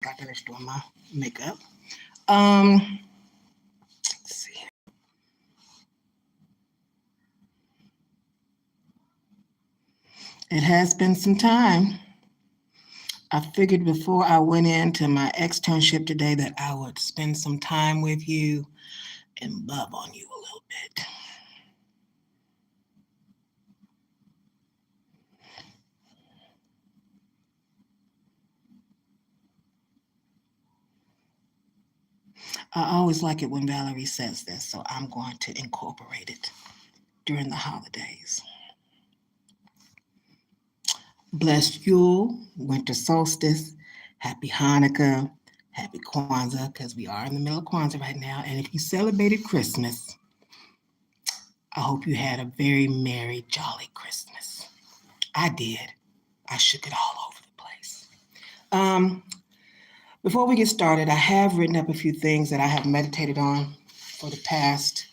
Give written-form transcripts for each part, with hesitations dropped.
got finished doing my makeup. Let's see. It has been some time. I figured before I went into my externship today that I would spend some time with you and love on you a little bit. I always like it when Valerie says this, so I'm going to incorporate it during the holidays. Blessed Yule, winter solstice, happy Hanukkah, happy Kwanzaa, because we are in the middle of Kwanzaa right now. And if you celebrated Christmas, I hope you had a very merry, jolly Christmas. I did. I shook it all over the place. Um, Before we get started, I have written up a few things that I have meditated on for the past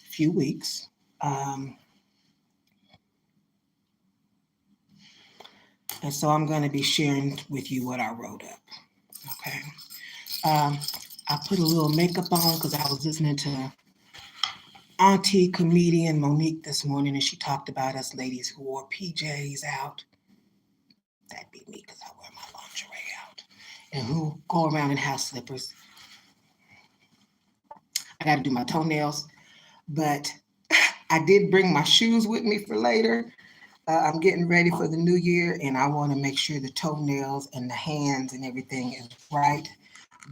few weeks. And so I'm going to be sharing with you what I wrote up. Okay. Um, I put a little makeup on because I was listening to Auntie comedian Monique this morning, and she talked about us ladies who wore PJs out. That'd be me because I wear my lingerie out. And who go around in house slippers. I got to do my toenails, but I did bring my shoes with me for later. I'm getting ready for the new year, and I want to make sure the toenails and the hands and everything is right.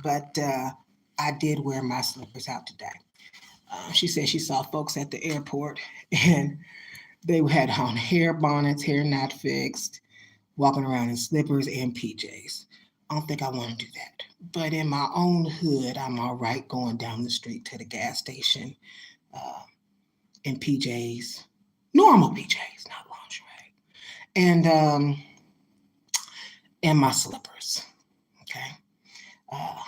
But I did wear my slippers out today. She said she saw folks at the airport, and they had on hair bonnets, hair not fixed, walking around in slippers and PJs. I don't think I want to do that. But in my own hood, I'm all right going down the street to the gas station uh, in PJs, normal PJs, not lingerie, and my slippers. Okay, uh,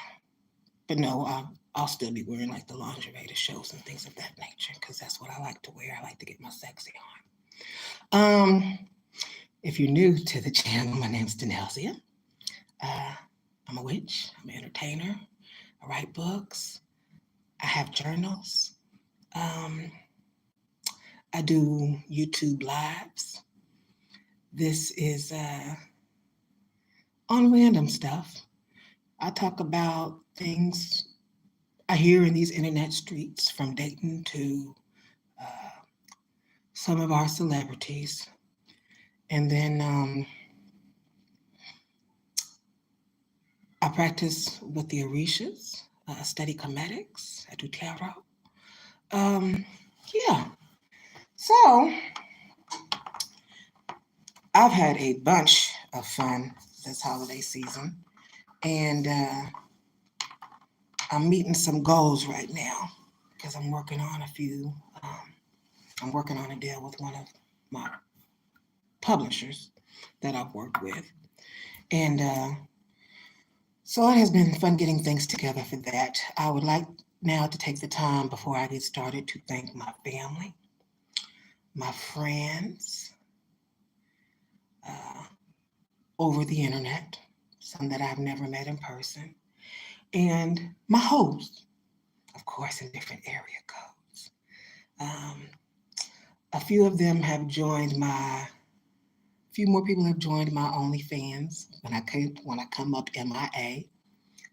but no, I'll still be wearing like the lingerie to shows and things of that nature because that's what I like to wear. I like to get my sexy on. If you're new to the channel, my name's Denelsia. Uh, I'm a witch. I'm an entertainer. I write books. I have journals. Um, I do YouTube lives. This is on random stuff. I talk about things I hear in these internet streets, from Dayton to uh, some of our celebrities. And then I practice with the Orishas, study comedics. I do tarot. Um, yeah. So I've had a bunch of fun this holiday season, and I'm meeting some goals right now because I'm working on a few. I'm working on a deal with one of my publishers that I've worked with, and so it has been fun getting things together for that. I would like now to take the time before I get started to thank my family, my friends, uh, over the internet, some that I've never met in person, and my hosts, of course, in different area codes. Um, a few of them have joined my. A few more people have joined my OnlyFans when I come up MIA.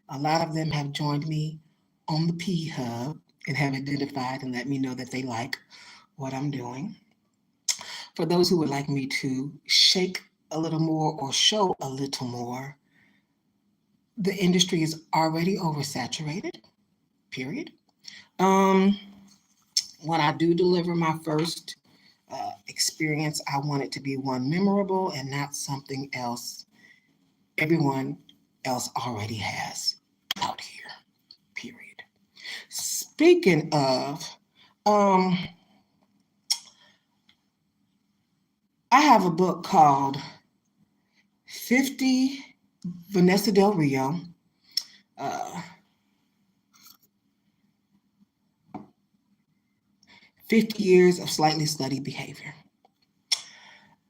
A lot of them have joined me on the P Hub and have identified and let me know that they like what I'm doing. For those who would like me to shake a little more or show a little more, the industry is already oversaturated, period. Um, when I do deliver my first experience, I want it to be one memorable and not something else everyone else already has out here, period. Speaking of, um, I have a book called 50 Vanessa Del Rio. Uh, 50 years of slightly slutty behavior.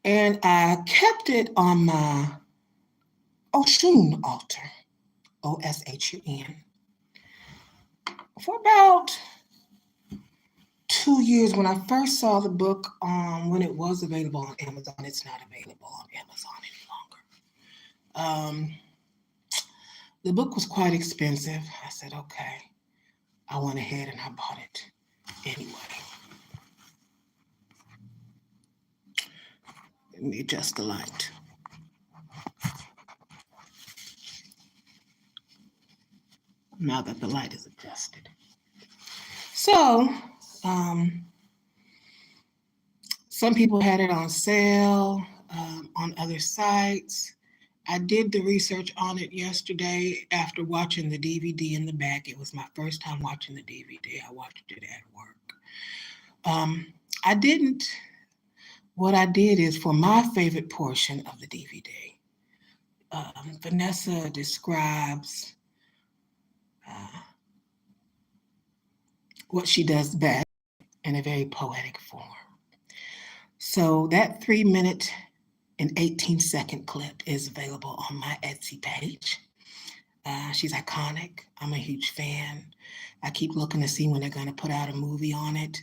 And I kept it on my Oshun altar. OSHUN, for about 2 years. When I first saw the book, when it was available on Amazon, it's not available on Amazon any longer. The book was quite expensive. I said, okay. I went ahead and I bought it anyway. Let me adjust the light. Now that the light is adjusted. So, some people had it on sale on other sites. I did the research on it yesterday after watching the DVD in the back. It was my first time watching the DVD. I watched it at work. I didn't, what I did is for my favorite portion of the DVD, Vanessa describes what she does best in a very poetic form. So that 3-minute and 18-second clip is available on my Etsy page. She's iconic. I'm a huge fan. I keep looking to see when they're going to put out a movie on it.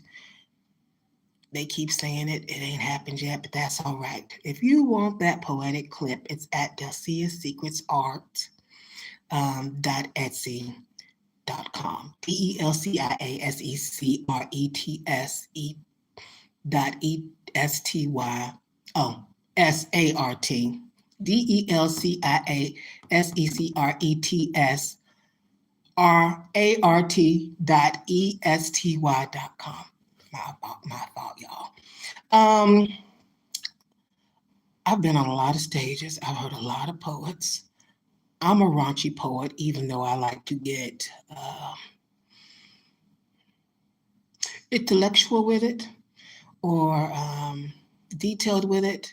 They keep saying it ain't happened yet, but that's all right. If you want that poetic clip, it's at delciasecretsart.etsy.com. DELCIASECRETS.ESTY. Oh, SART. DELCIASECRETSRART.ESTY.com. My fault, y'all. I've been on a lot of stages. I've heard a lot of poets. I'm a raunchy poet, even though I like to get intellectual with it, or detailed with it,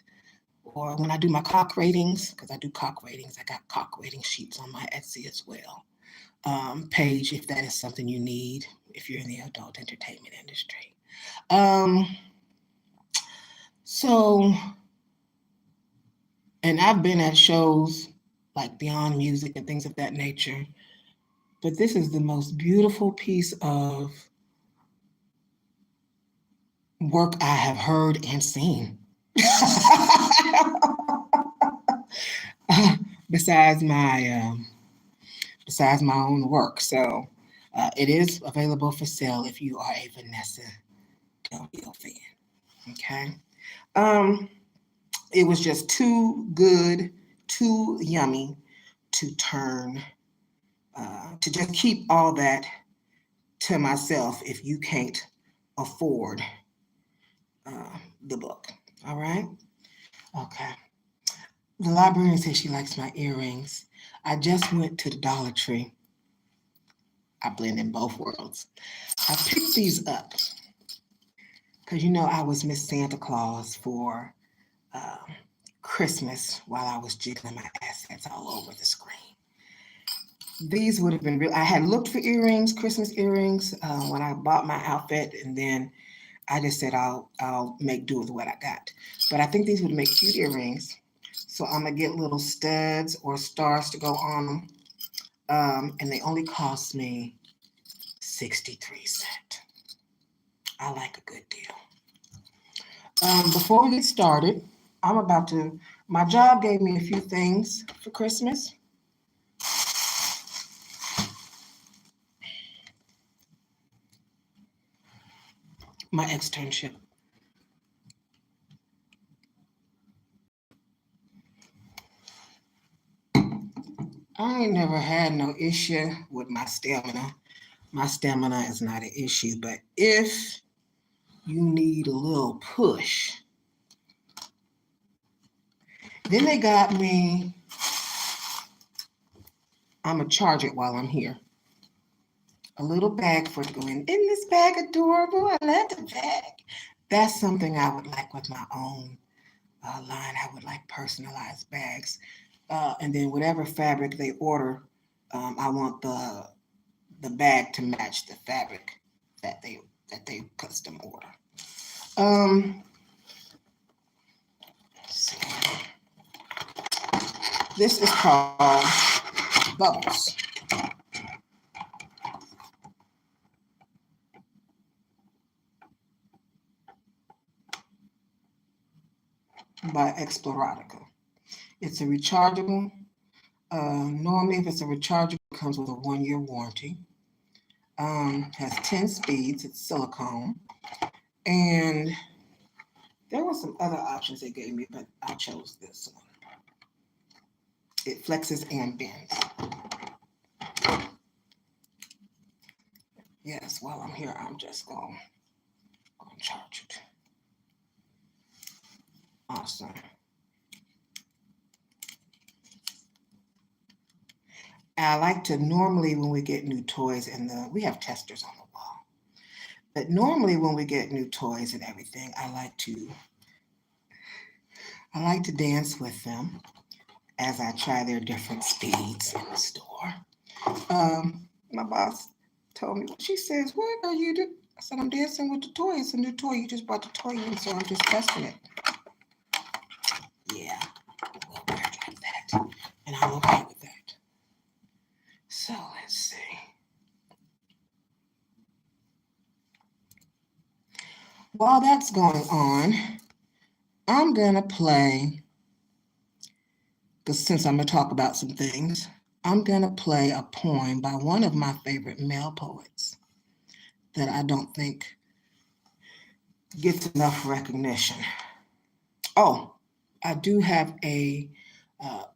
or when I do my cock ratings, because I do cock ratings, I got cock rating sheets on my Etsy as well. Page, if that is something you need, if you're in the adult entertainment industry. So, and I've been at shows like Beyond Music and things of that nature, but this is the most beautiful piece of work I have heard and seen. Besides my own work. So it is available for sale if you are a Vanessa Del Rio fan. Okay. It was just too good, too yummy to turn, to just keep all that to myself if you can't afford the book. All right. Okay. The librarian says she likes my earrings. I just went to the Dollar Tree. I blend in both worlds. I picked these up because I was Miss Santa Claus for Christmas while I was jiggling my assets all over the screen. These would have been real. I had looked for earrings, Christmas earrings, when I bought my outfit, and then I just said I'll make do with what I got. But I think these would make cute earrings. So I'm gonna get little studs or stars to go on them. And they only cost me 63 cents. I like a good deal. Before we get started, my job gave me a few things for Christmas. My externship. I ain't never had no issue with my stamina. My stamina is not an issue, but if you need a little push, then they got me, I'm going to charge it while I'm here. A little bag for it to go in. Isn't this bag adorable? I love the bag. That's something I would like with my own line. I would like personalized bags. And then whatever fabric they order, I want the bag to match the fabric that they custom order. Let's see. This is called Bubbles. by Exploratica. It's a rechargeable. Normally, if it's a rechargeable, it comes with a 1-year warranty. Has 10 speeds. It's silicone. And there were some other options they gave me, but I chose this one. It flexes and bends. Yes, while I'm here, I'm just going to charge it. Awesome. I like to normally when we get new toys and we have testers on the wall. But normally when we get new toys and everything, I like to dance with them as I try their different speeds in the store. My boss told me, she says, what are you doing? I said, I'm dancing with the toy. It's a new toy. You just brought the toy in, so I'm just testing it. Yeah, we'll wear it like that. And I'm okay with that. So let's see. While that's going on, I'm going to play, because since I'm going to talk about some things, I'm going to play a poem by one of my favorite male poets that I don't think gets enough recognition. Oh, I do have a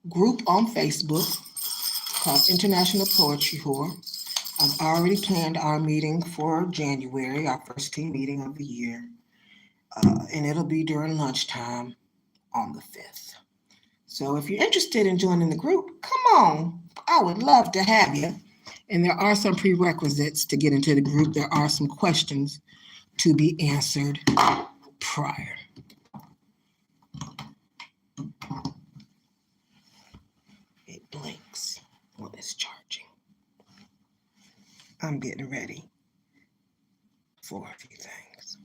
group on Facebook called International Poetry Whore. I've already planned our meeting for January, our first team meeting of the year, and it'll be during lunchtime on the 5th. So if you're interested in joining the group, come on. I would love to have you. And there are some prerequisites to get into the group. There are some questions to be answered prior. It blinks when it's charging. I'm getting ready for a few things.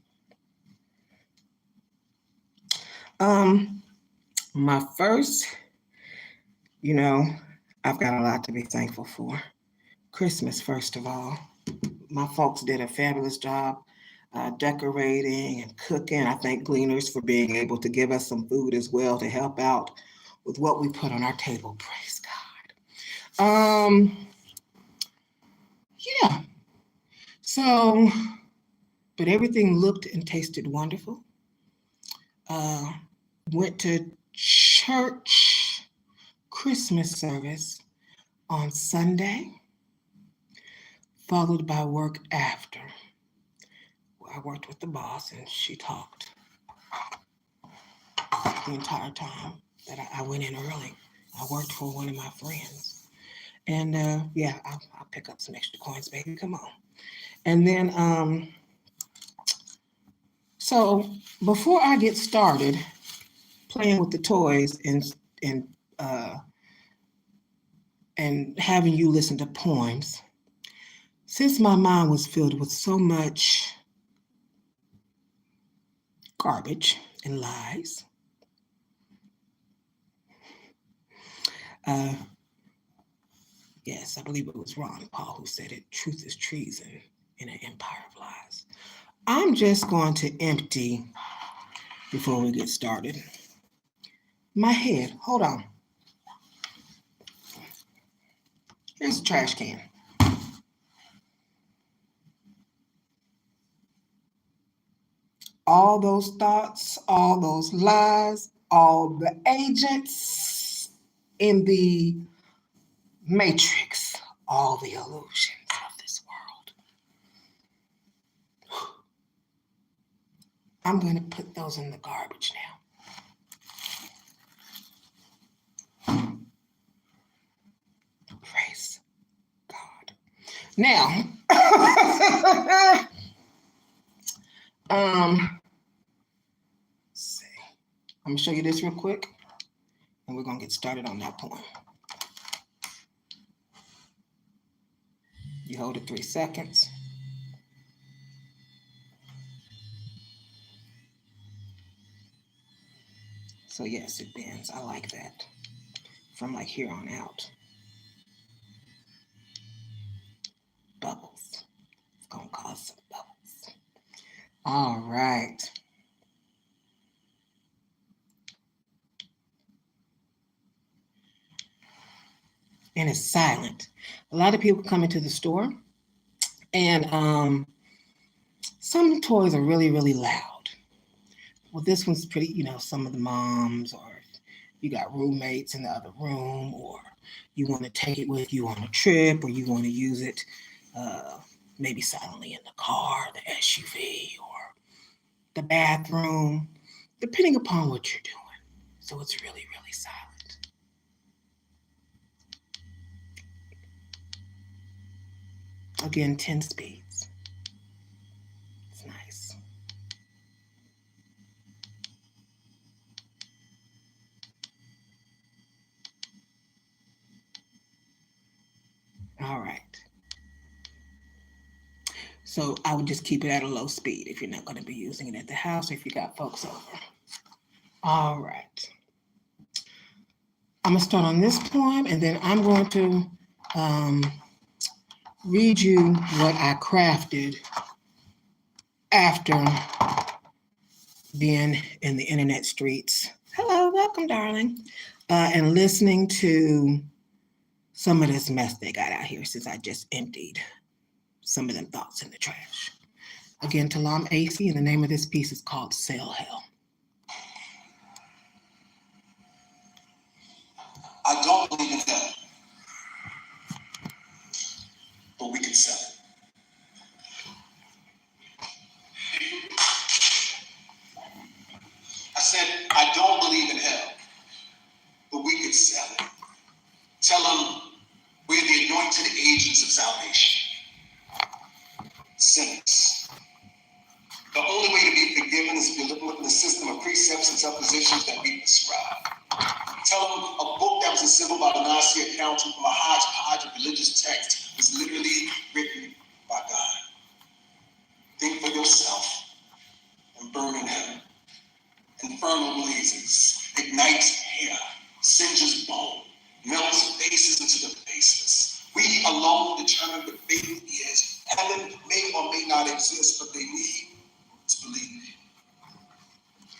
My first, I've got a lot to be thankful for. Christmas, first of all. My folks did a fabulous job decorating and cooking. I thank Gleaners for being able to give us some food as well to help out with what we put on our table. Praise God. Yeah. So, but everything looked and tasted wonderful. Went to church Christmas service on Sunday, followed by work after. I worked with the boss and she talked the entire time that I went in early. I worked for one of my friends. And yeah, I'll pick up some extra coins, baby. Come on. And then, so before I get started playing with the toys and having you listen to poems, since my mind was filled with so much garbage and lies, yes, I believe it was Ron Paul who said it, truth is treason in an empire of lies. I'm just going to empty, before we get started, my head. Hold on. Here's a trash can. All those thoughts, all those lies, all the agents in the matrix, all the illusions of this world. I'm going to put those in the garbage now. Praise God. Now, let's see. I'm going to show you this real quick, and we're going to get started on that poem. You hold it 3 seconds. So yes, it bends. I like that. From like here on out. All right. And it's silent. A lot of people come into the store, and some toys are really, really loud. Well, this one's pretty, some of the moms, or you got roommates in the other room, or you want to take it with you on a trip, or you want to use it maybe silently in the car, the SUV, or the bathroom, depending upon what you're doing. So it's really, really silent. Again, 10 speeds. It's nice. All right. So I would just keep it at a low speed if you're not going to be using it at the house or if you got folks over. All right. I'm going to start on this poem, and then I'm going to read you what I crafted after being in the internet streets. Hello, welcome, darling. And listening to some of this mess they got out here since I just emptied some of them thoughts in the trash. Again, LeAnn Rimes, and the name of this piece is called Sell Hell. I don't believe in hell, but we can sell it. I said, I don't believe in hell, but we can sell it. Tell them we're the anointed agents of salvation. Sinners. The only way to be forgiven is if you live within the system of precepts and suppositions that we prescribe. Tell them a book that was assembled by the Nicaea Council from a hodgepodge of religious text was literally written by God. Think for yourself and burn in hell. Infernal blazes, ignites hair, singes bone, melts faces into the faceless. We alone determine what faith is. Heaven may or may not exist, but they need to believe.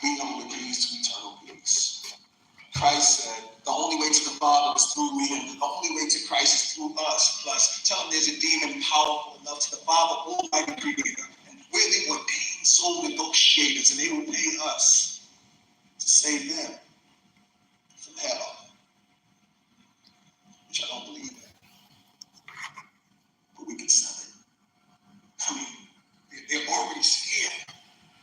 We know the keys to eternal peace. Christ said, the only way to the Father is through me, and the only way to Christ is through us. Plus, tell them there's a demon powerful enough to the Father, Almighty Creator, and we're the ordained soul negotiators, and they will pay us to save them from hell, which I don't believe in, but we can sell it. I mean, they're already scared.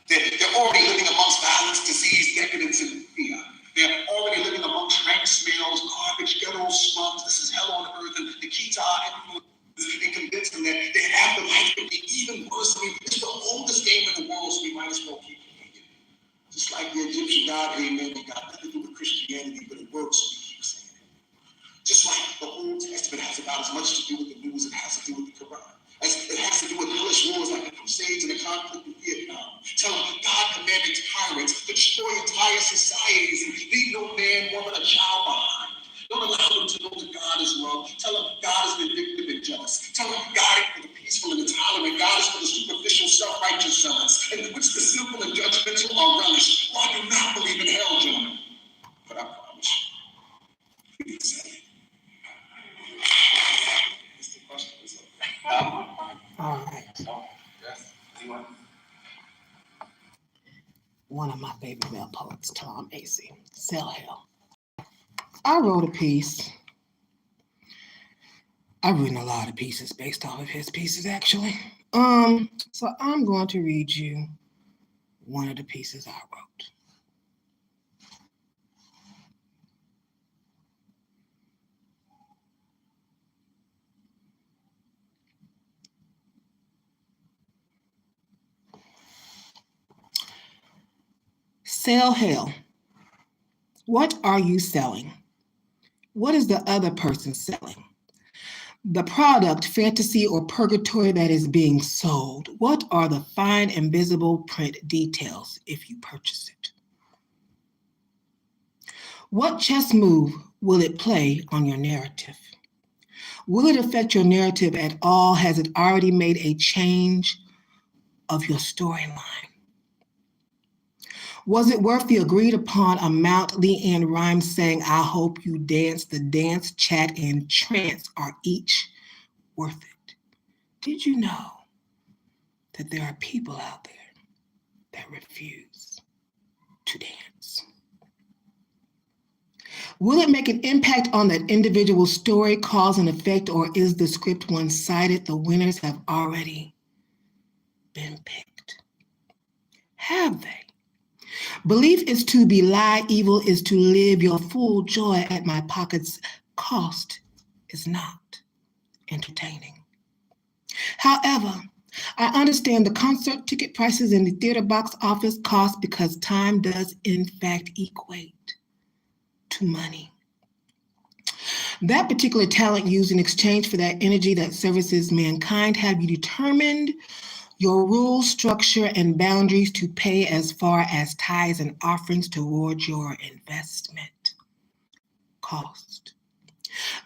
They're already living amongst violence, disease, decadence, and fear. They're already living amongst rank smells, garbage, ghettos, slums. This is hell on earth, and the key to our influence and convince them that their afterlife could be even worse. I mean, it's the oldest game in the world, so we might as well keep playing it. Just like the Egyptian god, amen, it got nothing to do with Christianity, but it works, so we keep saying it. Just like the Old Testament has about as much to do with the news as it has to do with the Quran. It has to do with hellish wars like the Crusades and the conflict in Vietnam. Tell them God commanded tyrants to destroy entire societies and leave no man, woman, or child behind. Don't allow them to know that God is love. Tell them God is vindictive and jealous. Tell them God is for the peaceful and the tolerant. God is for the superficial, self-righteous zealots, and which the simple and judgmental are relished. Well, I do not believe in hell, gentlemen, but I promise you, we can say it. It's the question. All right. Yes. Anyone? One of my favorite male poets, LeAnn Rimes, Sell Hell. I wrote a piece. I've written a lot of pieces based off of his pieces, actually. So I'm going to read you one of the pieces I wrote. Sell hell. What are you selling? What is the other person selling? The product, fantasy, or purgatory that is being sold. What are the fine invisible print details if you purchase it? What chess move will it play on your narrative? Will it affect your narrative at all? Has it already made a change of your storyline? Was it worth the agreed upon amount? LeAnn Rimes sang, I hope you dance. The dance, chat, and trance are each worth it. Did you know that there are people out there that refuse to dance? Will it make an impact on that individual story, cause and effect, or is the script one-sided? The winners have already been picked. Have they? Belief is to belie, evil is to live. Your full joy at my pocket's cost is not entertaining. However, I understand the concert ticket prices and the theater box office cost because time does in fact equate to money. That particular talent used in exchange for that energy that services mankind, have you determined your rules, structure, and boundaries to pay as far as tithes and offerings towards your investment cost?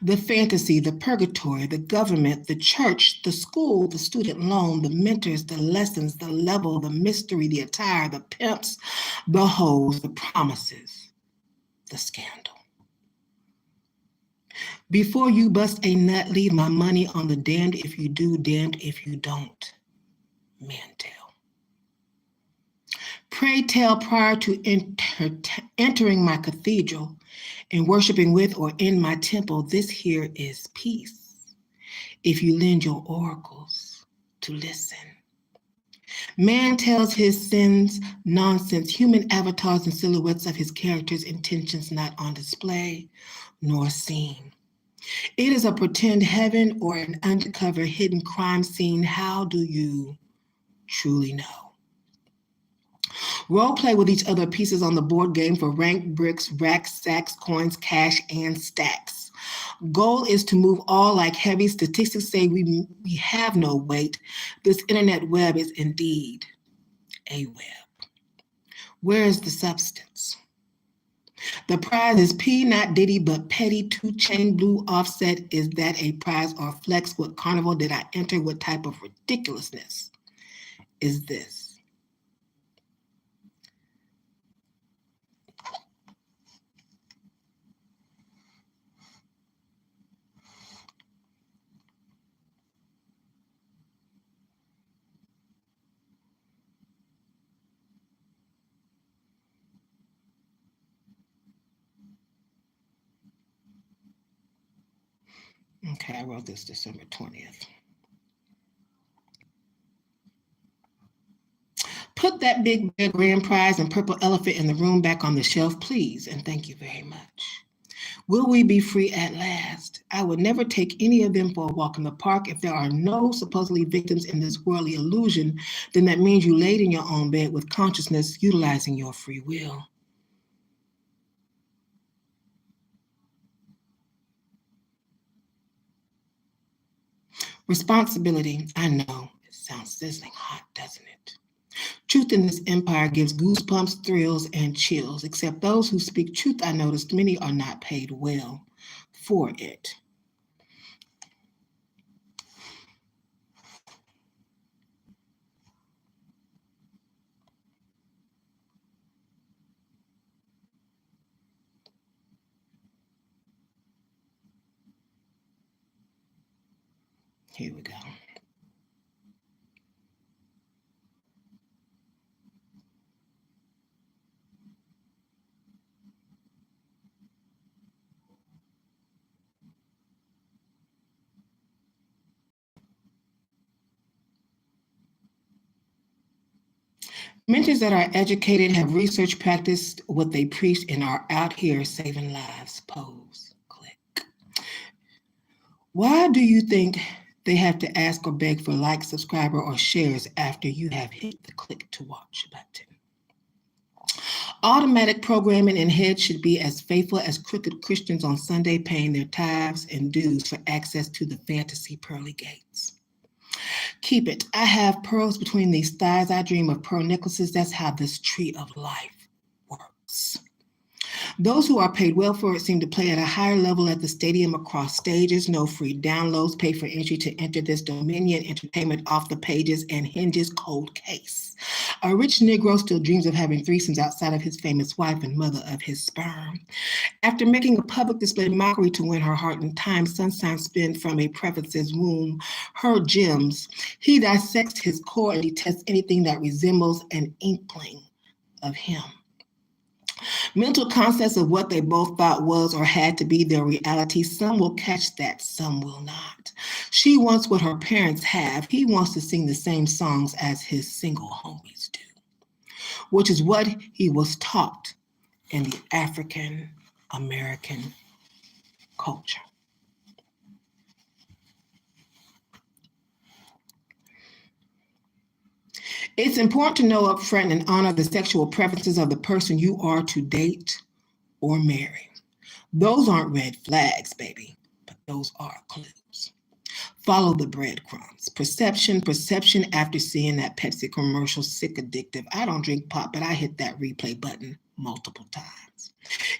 The fantasy, the purgatory, the government, the church, the school, the student loan, the mentors, the lessons, the level, the mystery, the attire, the pimps, the hoes, the promises, the scandal. Before you bust a nut, leave my money on the damned if you do, damned if you don't. Man tell. Pray tell prior to entering my cathedral and worshiping with or in my temple, this here is peace. If you lend your oracles to listen. Man tells his sins, nonsense, human avatars and silhouettes of his characters' intentions not on display nor seen. It is a pretend heaven or an undercover hidden crime scene. How do you truly know? Role play with each other pieces on the board game for rank, bricks, racks, sacks, coins, cash, and stacks. Goal is to move all like heavy. Statistics say we have no weight. This internet web is indeed a web. Where is the substance? The prize is P, not Diddy, but Petty, 2 Chain, Blue, Offset. Is that a prize or flex? What carnival did I enter? What type of ridiculousness is this? Okay, I wrote this December 20th. Put that big red grand prize and purple elephant in the room back on the shelf, please, and thank you very much. Will we be free at last? I would never take any of them for a walk in the park. If there are no supposedly victims in this worldly illusion, then that means you laid in your own bed with consciousness utilizing your free will. Responsibility, I know, it sounds sizzling hot, doesn't it? Truth in this empire gives goosebumps, thrills, and chills, except those who speak truth, I noticed many are not paid well for it. Here we go. Mentors that are educated, have research, practiced what they preach, and are out here saving lives. Pose, click. Why do you think they have to ask or beg for likes, subscriber, or shares after you have hit the click to watch button? Automatic programming in heads should be as faithful as crooked Christians on Sunday paying their tithes and dues for access to the fantasy pearly gates. Keep it. I have pearls between these thighs. I dream of pearl necklaces. That's how this tree of life works. Those who are paid well for it seem to play at a higher level at the stadium across stages. No free downloads. Pay for entry to enter this Dominion entertainment off the pages and hinges cold case. A rich Negro still dreams of having threesomes outside of his famous wife and mother of his sperm. After making a public display mockery to win her heart in time sunshine spin from a preface's womb, her gems, he dissects his core and detests anything that resembles an inkling of him. Mental concepts of what they both thought was or had to be their reality. Some will catch that, some will not. She wants what her parents have. He wants to sing the same songs as his single homies do, which is what he was taught in the African American culture. It's important to know up front and honor the sexual preferences of the person you are to date or marry. Those aren't red flags, baby, but those are clues. Follow the breadcrumbs. Perception after seeing that Pepsi commercial, sick addictive. I don't drink pop, but I hit that replay button multiple times.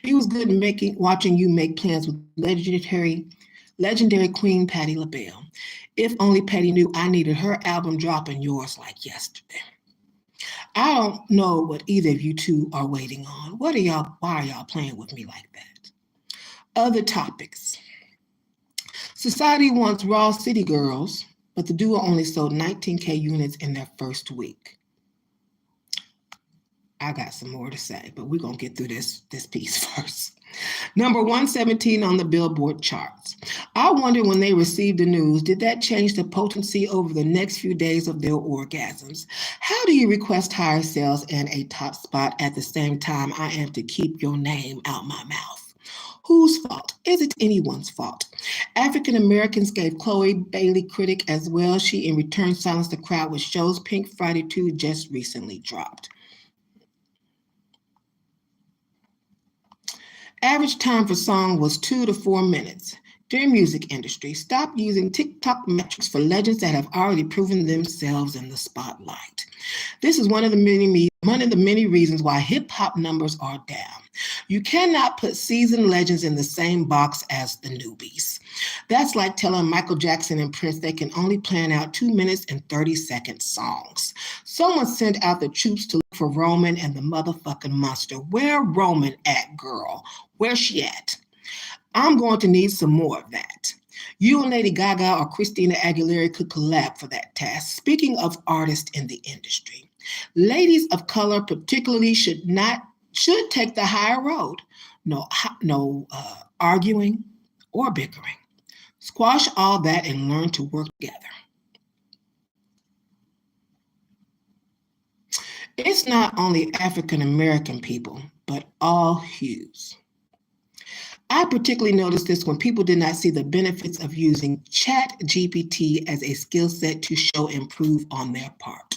It was good watching you make plans with legendary Queen Patti LaBelle. If only Patti knew I needed her album dropping yours like yesterday. I don't know what either of you two are waiting on. Why are y'all playing with me like that? Other topics. Society wants raw city girls, but the duo only sold 19K units in their first week. I got some more to say, but we're going to get through this piece first. Number 117 on the Billboard charts. I wonder when they received the news, did that change the potency over the next few days of their orgasms? How do you request higher sales and a top spot at the same time I am to keep your name out my mouth? Whose fault? Is it anyone's fault? African Americans gave Chloe Bailey critic as well. She in return silenced the crowd with shows Pink Friday 2 just recently dropped. Average time for song was 2 to 4 minutes. Dear music industry, stop using TikTok metrics for legends that have already proven themselves in the spotlight. This is one of the many reasons why hip-hop numbers are down. You cannot put seasoned legends in the same box as the newbies. That's like telling Michael Jackson and Prince they can only plan out 2 minutes and 30-second songs. Someone sent out the troops to look for Roman and the motherfucking monster. Where Roman at, girl? Where's she at? I'm going to need some more of that. You and Lady Gaga or Christina Aguilera could collab for that task. Speaking of artists in the industry, ladies of color particularly should take the higher road. No arguing or bickering. Squash all that and learn to work together. It's not only African American people, but all hues. I particularly noticed this when people did not see the benefits of using Chat GPT as a skill set to show improve on their part.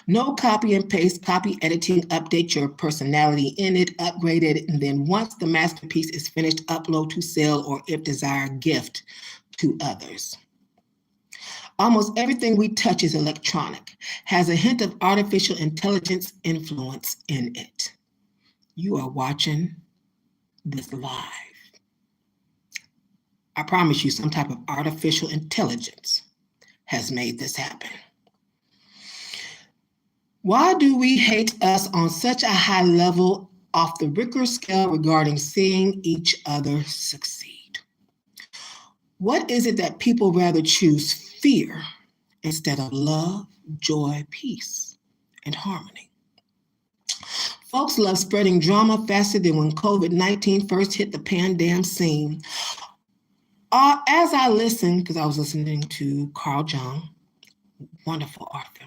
No copy and paste, copy editing, update your personality in it, upgrade it, and then once the masterpiece is finished, upload to sell or if desired, gift to others. Almost everything we touch is electronic, has a hint of artificial intelligence influence in it. You are watching this live. I promise you, some type of artificial intelligence has made this happen. Why do we hate us on such a high level off the Richter scale regarding seeing each other succeed? What is it that people rather choose fear instead of love, joy, peace, and harmony? Folks love spreading drama faster than when COVID-19 first hit the pandemic scene. As I listened, because I was listening to Carl Jung, wonderful author.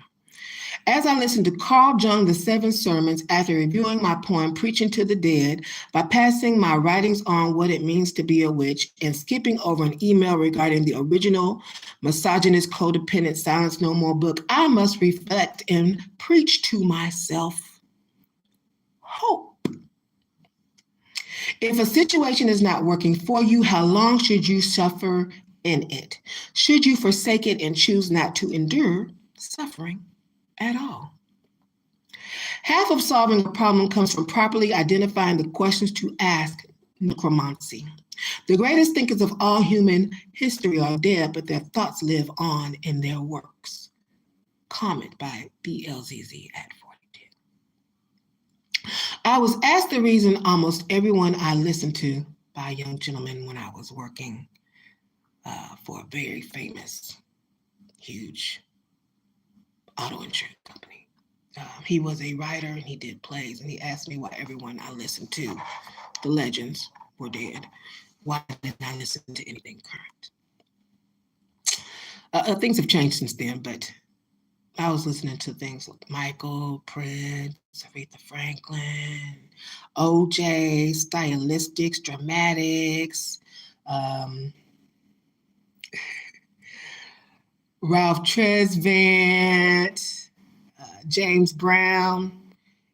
As I listened to Carl Jung, The Seven Sermons, after reviewing my poem, Preaching to the Dead, by passing my writings on what it means to be a witch and skipping over an email regarding the original misogynist, codependent Silence No More book, I must reflect and preach to myself hope. If a situation is not working for you, how long should you suffer in it? Should you forsake it and choose not to endure suffering at all? Half of solving a problem comes from properly identifying the questions to ask, necromancy. The greatest thinkers of all human history are dead, but their thoughts live on in their works. Comment by BLZZ at 42. I was asked the reason almost everyone I listened to by a young gentleman when I was working for a very famous, huge auto insurance company. He was a writer and he did plays, and he asked me why everyone I listened to, the legends, were dead. Why didn't I listen to anything current? Things have changed since then, but I was listening to things like Michael, Prince, Aretha Franklin, OJ, stylistics, dramatics, um, Ralph Tresvant, James Brown.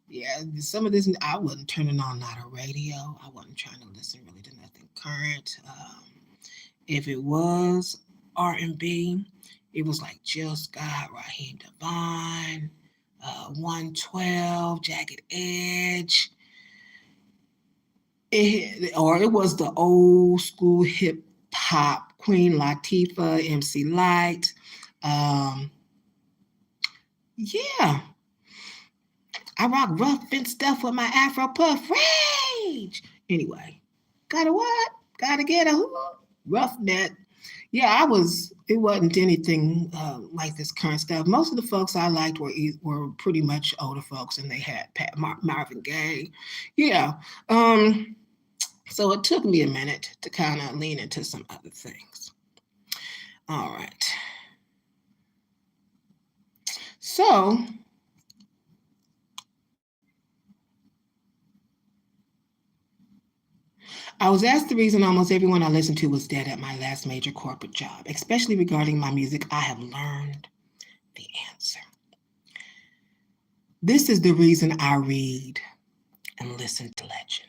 Yeah, some of this I wasn't turning on not a radio. I wasn't trying to listen really to nothing current. If it was R&B, it was like Jill Scott, Raheem Devine, 112, Jagged Edge, or it was the old school hip hop, Queen Latifah, MC Light. Um, yeah, I rock rough and stuff with my Afro puff rage. Anyway, gotta what? Gotta get a who? Rough net. Yeah, it wasn't anything like this current stuff. Most of the folks I liked were pretty much older folks, and they had Marvin Gaye. Yeah. Um, so it took me a minute to kind of lean into some other things. All right. So I was asked the reason almost everyone I listened to was dead at my last major corporate job, especially regarding my music. I have learned the answer. This is the reason I read and listen to legends.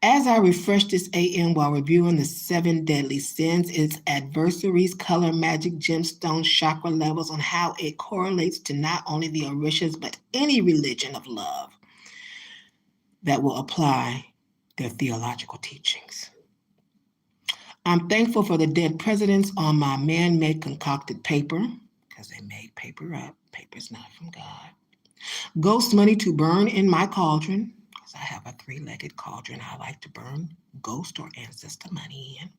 As I refresh this AM while reviewing the seven deadly sins, its adversaries, color, magic, gemstones, chakra levels, on how it correlates to not only the Orishas, but any religion of love that will apply their theological teachings. I'm thankful for the dead presidents on my man-made concocted paper, because they made paper up. Paper's not from God. Ghost money to burn in my cauldron, because I have a three-legged cauldron I like to burn ghost or ancestor money in.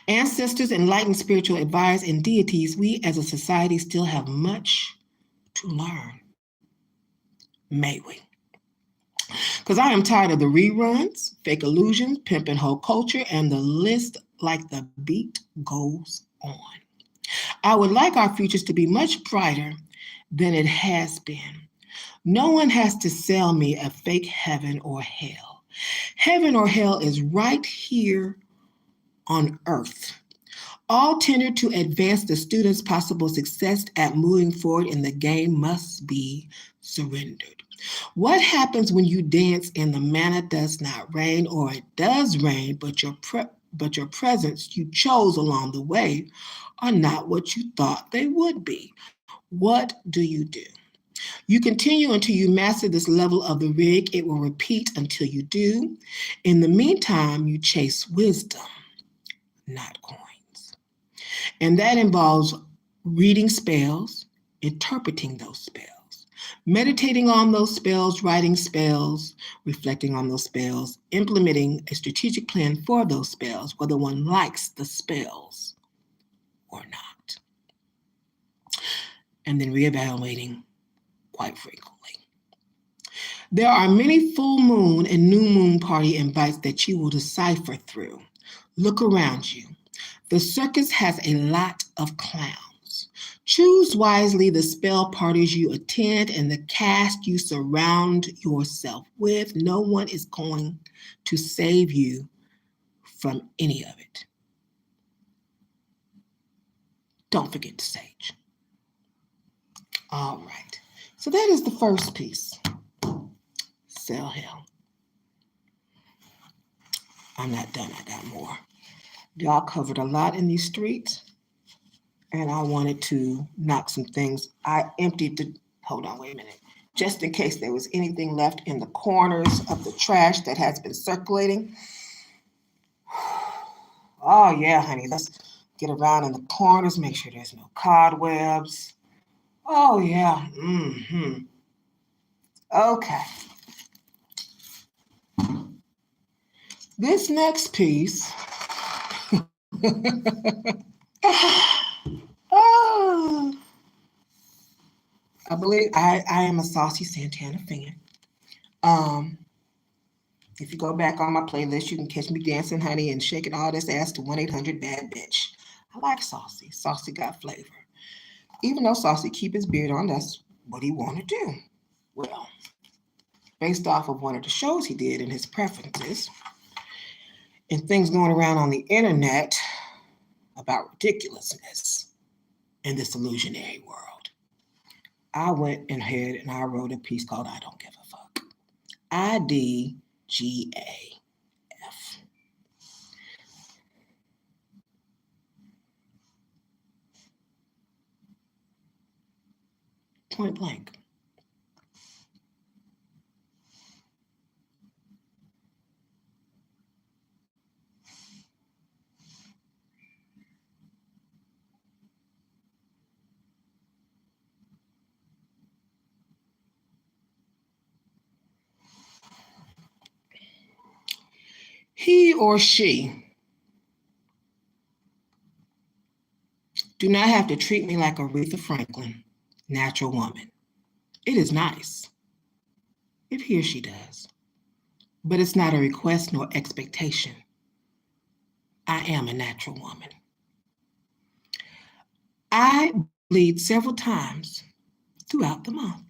Ancestors, enlightened spiritual advice, and deities, we as a society still have much to learn. May we? Because I am tired of the reruns, fake illusions, pimp and hoe culture, and the list like the beat goes on. I would like our futures to be much brighter than it has been. No one has to sell me a fake heaven or hell. Heaven or hell is right here on earth, all tendered to advance the student's possible success at moving forward in the game must be surrendered. What happens when you dance and the manna does not rain, or it does rain, but your presence you chose along the way are not what you thought they would be? What do? You continue until you master this level of the rig. It will repeat until you do. In the meantime, you chase wisdom, not coins. And that involves reading spells, interpreting those spells, meditating on those spells, writing spells, reflecting on those spells, implementing a strategic plan for those spells, whether one likes the spells or not, and then reevaluating quite frequently. There are many full moon and new moon party invites that you will decipher through. Look around you. The circus has a lot of clowns. Choose wisely the spell parties you attend and the cast you surround yourself with. No one is going to save you from any of it. Don't forget to sage. All right. So that is the first piece. Sell hell. I'm not done. I got more. Y'all covered a lot in these streets, and I wanted to knock some things. I emptied hold on, wait a minute. Just in case there was anything left in the corners of the trash that has been circulating. Oh, yeah, honey, let's get around in the corners, make sure there's no cobwebs. Oh, yeah. Okay. This next piece, oh, I believe I am a Saucy Santana fan. Um, if you go back on my playlist, you can catch me dancing, honey, and shaking all this ass to 1-800-BAD-BITCH. I like Saucy. Saucy got flavor. Even though Saucy keep his beard on, that's what he want to do. Well, based off of one of the shows he did and his preferences, and things going around on the internet about ridiculousness in this illusionary world, I went ahead and I wrote a piece called I Don't Give a Fuck. IDGAF. Point blank. He or she do not have to treat me like Aretha Franklin, natural woman. It is nice if he or she does, but it's not a request nor expectation. I am a natural woman. I bleed several times throughout the month.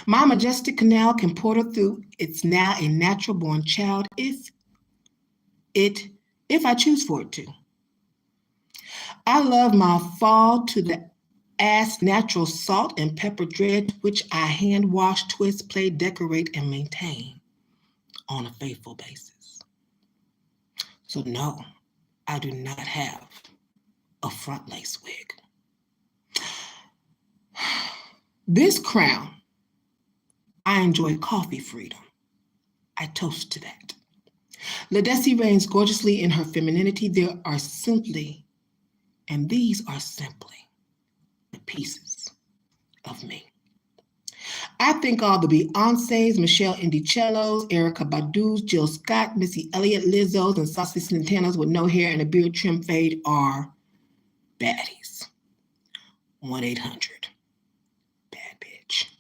My majestic canal can portal through. It's now a natural born child if I choose for it to. I love my fall to the ass natural salt and pepper dread, which I hand wash, twist, play, decorate, and maintain on a faithful basis. So no, I do not have a front lace wig. This crown, I enjoy coffee freedom. I toast to that. Ledesi reigns gorgeously in her femininity. There are simply, and these are simply, the pieces of me. I think all the Beyoncés, Michelle Indicellos, Erykah Badu's, Jill Scott, Missy Elliott, Lizzo's, and Saucy Santana's with no hair and a beard trim fade are baddies. 1-800-BAD-BITCH.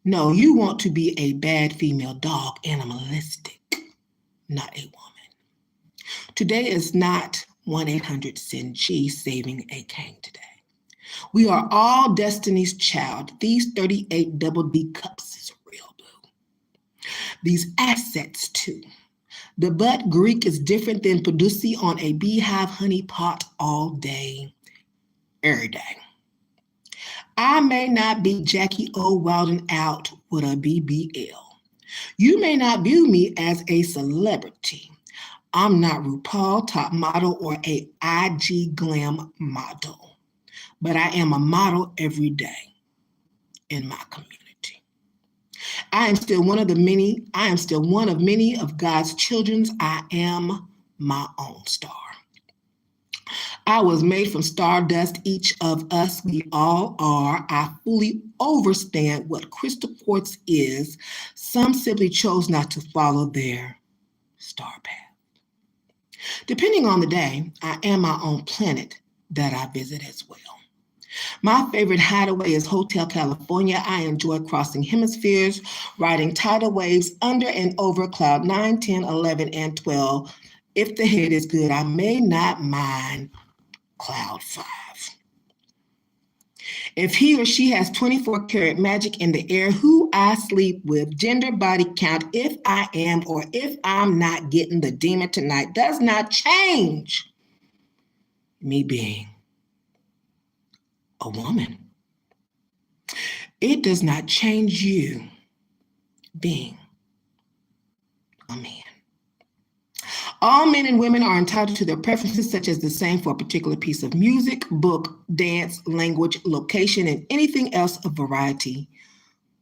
No, you want to be a bad female dog, animalistic, not a woman. Today is not 1-800-SEND-G saving a king today. We are all Destiny's child. These 38 double D cups is real, boo. These assets, too. The butt Greek is different than Padusi on a beehive honey pot all day, every day. I may not be Jackie O wilding out with a BBL. You may not view me as a celebrity. I'm not RuPaul, top model, or a IG glam model. But I am a model every day in my community. I am still one of many of God's children. I am my own star. I was made from stardust, each of us, we all are. I fully understand what crystal quartz is. Some simply chose not to follow their star path. Depending on the day, I am my own planet that I visit as well. My favorite hideaway is Hotel California. I enjoy crossing hemispheres, riding tidal waves under and over cloud 9, 10, 11, and 12. If the head is good, I may not mind cloud 5. If he or she has 24 karat magic in the air, who I sleep with, gender, body count, if I am or if I'm not getting the demon tonight, does not change me being a woman. It does not change you being a man. All men and women are entitled to their preferences, such as the same for a particular piece of music, book, dance, language, location, and anything else of variety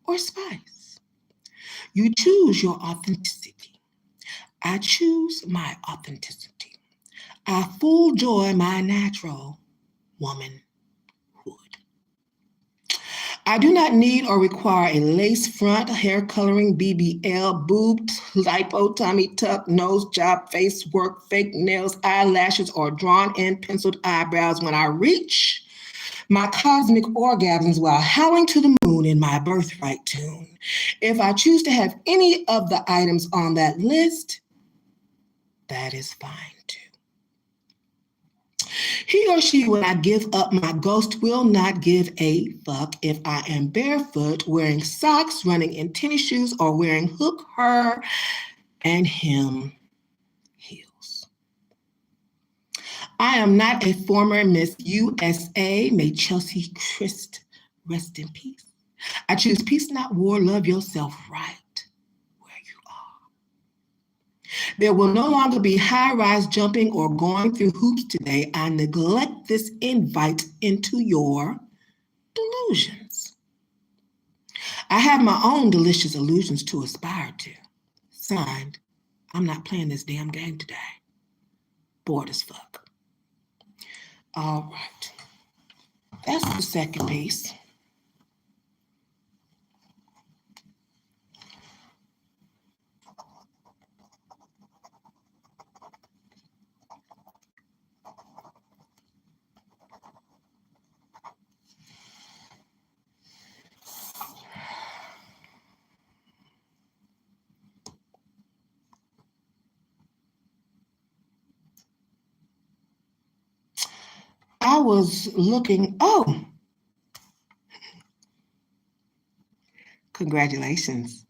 or spice. You choose your authenticity. I choose my authenticity. I full joy my natural womanhood. I do not need or require a lace front, hair coloring, BBL, boob, lipo, tummy tuck, nose job, face work, fake nails, eyelashes, or drawn-in penciled eyebrows when I reach my cosmic orgasms while howling to the moon in my birthright tune. If I choose to have any of the items on that list, that is fine too. He or she, when I give up my ghost, will not give a fuck if I am barefoot, wearing socks, running in tennis shoes, or wearing hook, her, and him heels. I am not a former Miss USA. May Chelsea Christ rest in peace. I choose peace, not war. Love yourself right where you are. There will no longer be high-rise jumping or going through hoops today. I neglect this invite into your delusions. I have my own delicious illusions to aspire to. Signed, I'm not playing this damn game today. Bored as fuck. All right. That's the second piece. I was looking, oh, congratulations.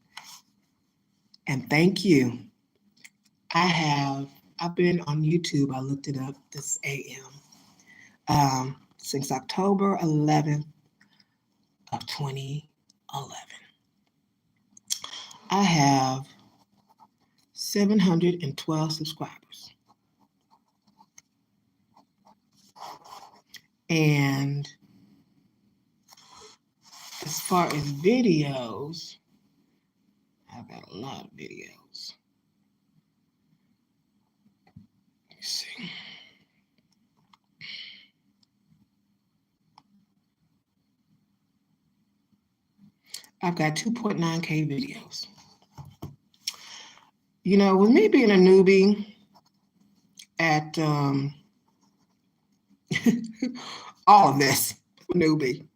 And thank you. I've been on YouTube. I looked it up this AM. Since October 11th of 2011. I have 712 subscribers. And as far as videos, I've got a lot of videos. Let's see. I've got 2.9K videos. You know, with me being a newbie at all of this, I'm a newbie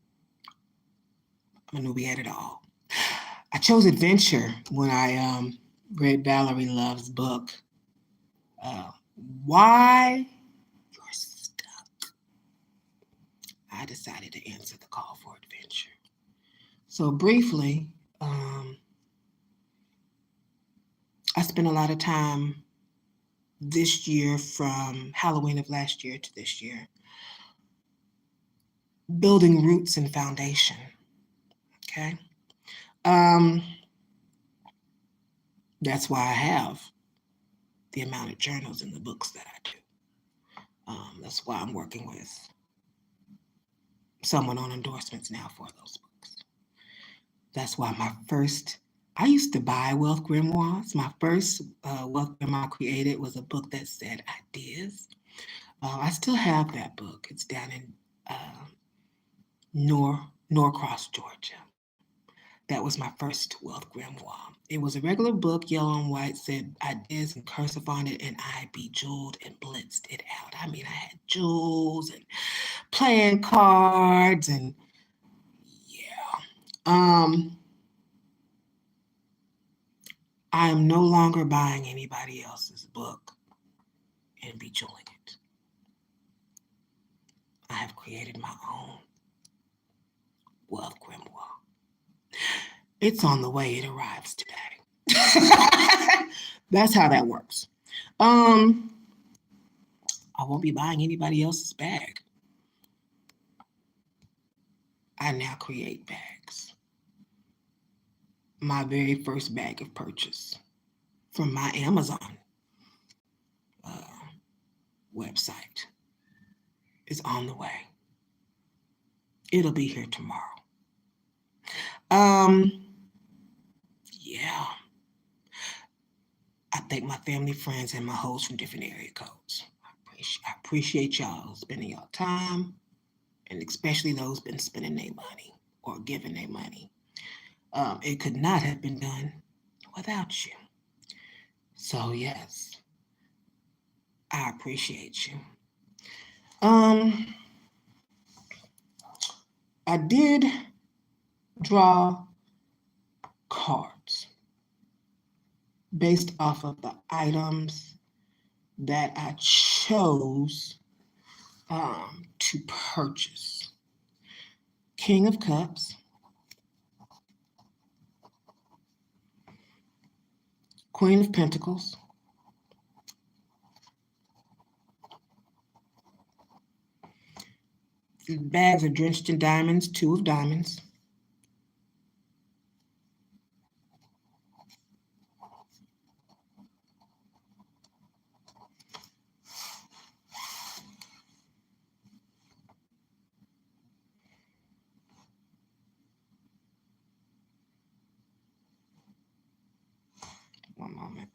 at it all. I chose adventure when I read Valerie Love's book, Why You're Stuck. I decided to answer the call for adventure. So briefly, I spent a lot of time this year, from Halloween of last year to this year, building roots and foundation. Okay. That's why I have the amount of journals and the books that I do. That's why I'm working with someone on endorsements now for those books. That's why I used to buy wealth grimoires. My first wealth grimoire I created was a book that said ideas. I still have that book. It's down in Norcross, Georgia. That was my first wealth grimoire. It was a regular book, yellow and white, said ideas and cursive on it, and I bejeweled and blitzed it out. I mean, I had jewels and playing cards, and yeah. I am no longer buying anybody else's book and bejeweling it. I have created my own wealth grimoire. It's on the way. It arrives today. That's how that works. I won't be buying anybody else's bag. I now create bags. My very first bag of purchase from my Amazon website is on the way. It'll be here tomorrow. Yeah. I thank my family, friends, and my hosts from different area codes. I appreciate y'all spending y'all time, and especially those been spending their money or or giving their money. It could not have been done without you. So yes, I appreciate you. I did draw cards based off of the items that I chose to purchase. King of Cups, Queen of Pentacles, the bags are drenched in diamonds, two of diamonds, one moment.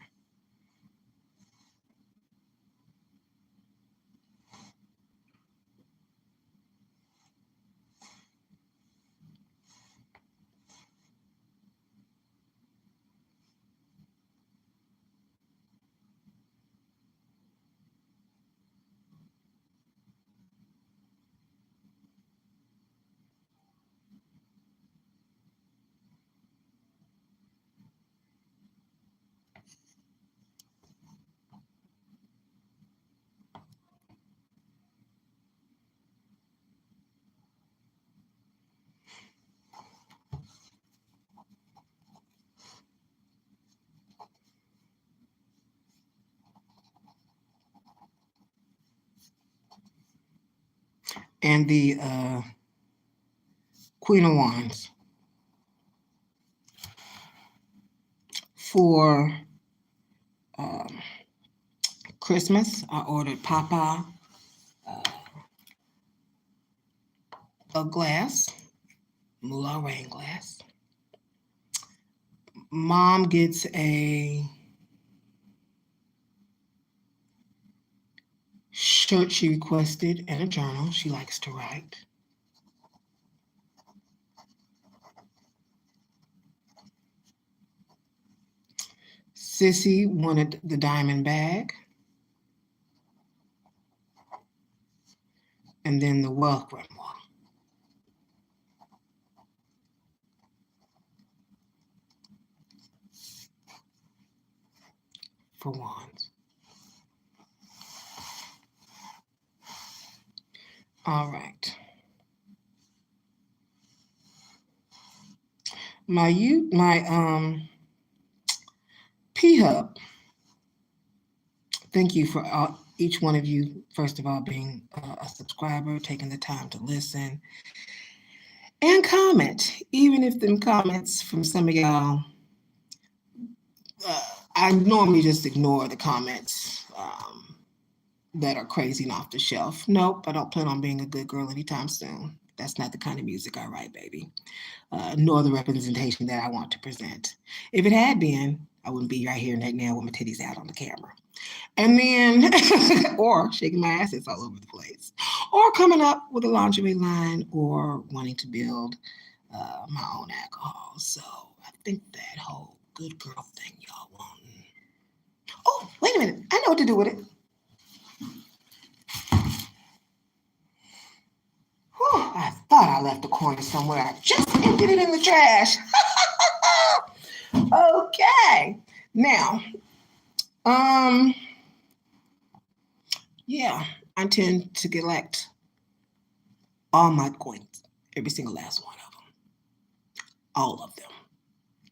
And the Queen of Wands. For Christmas, I ordered Papa a glass, Moolah rain glass. Mom gets a shirt she requested and a journal. She likes to write. Sissy wanted the diamond bag. And then the wealth grimoire. For wands. All right. My P-Hub. Thank you for each one of you, first of all, being a subscriber, taking the time to listen and comment. Even if them comments from some of y'all, I normally just ignore the comments that are crazy and off the shelf. Nope, I don't plan on being a good girl anytime soon. That's not the kind of music I write, baby. Nor the representation that I want to present. If it had been, I wouldn't be right here right now with my titties out on the camera. And then, or shaking my assets all over the place, or coming up with a lingerie line, or wanting to build my own alcohol. So I think that whole good girl thing y'all want. Oh, wait a minute. I know what to do with it. Whew, I thought I left the coin somewhere. I just emptied it in the trash. Okay. Now, yeah, I tend to collect all my coins, every single last one of them, all of them.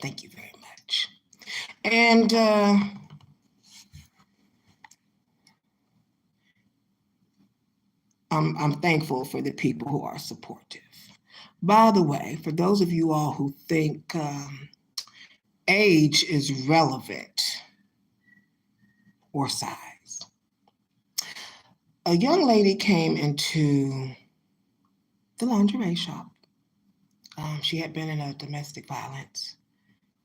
Thank you very much. And I'm thankful for the people who are supportive. By the way, for those of you all who think age is relevant or size, a young lady came into the lingerie shop. She had been in a domestic violence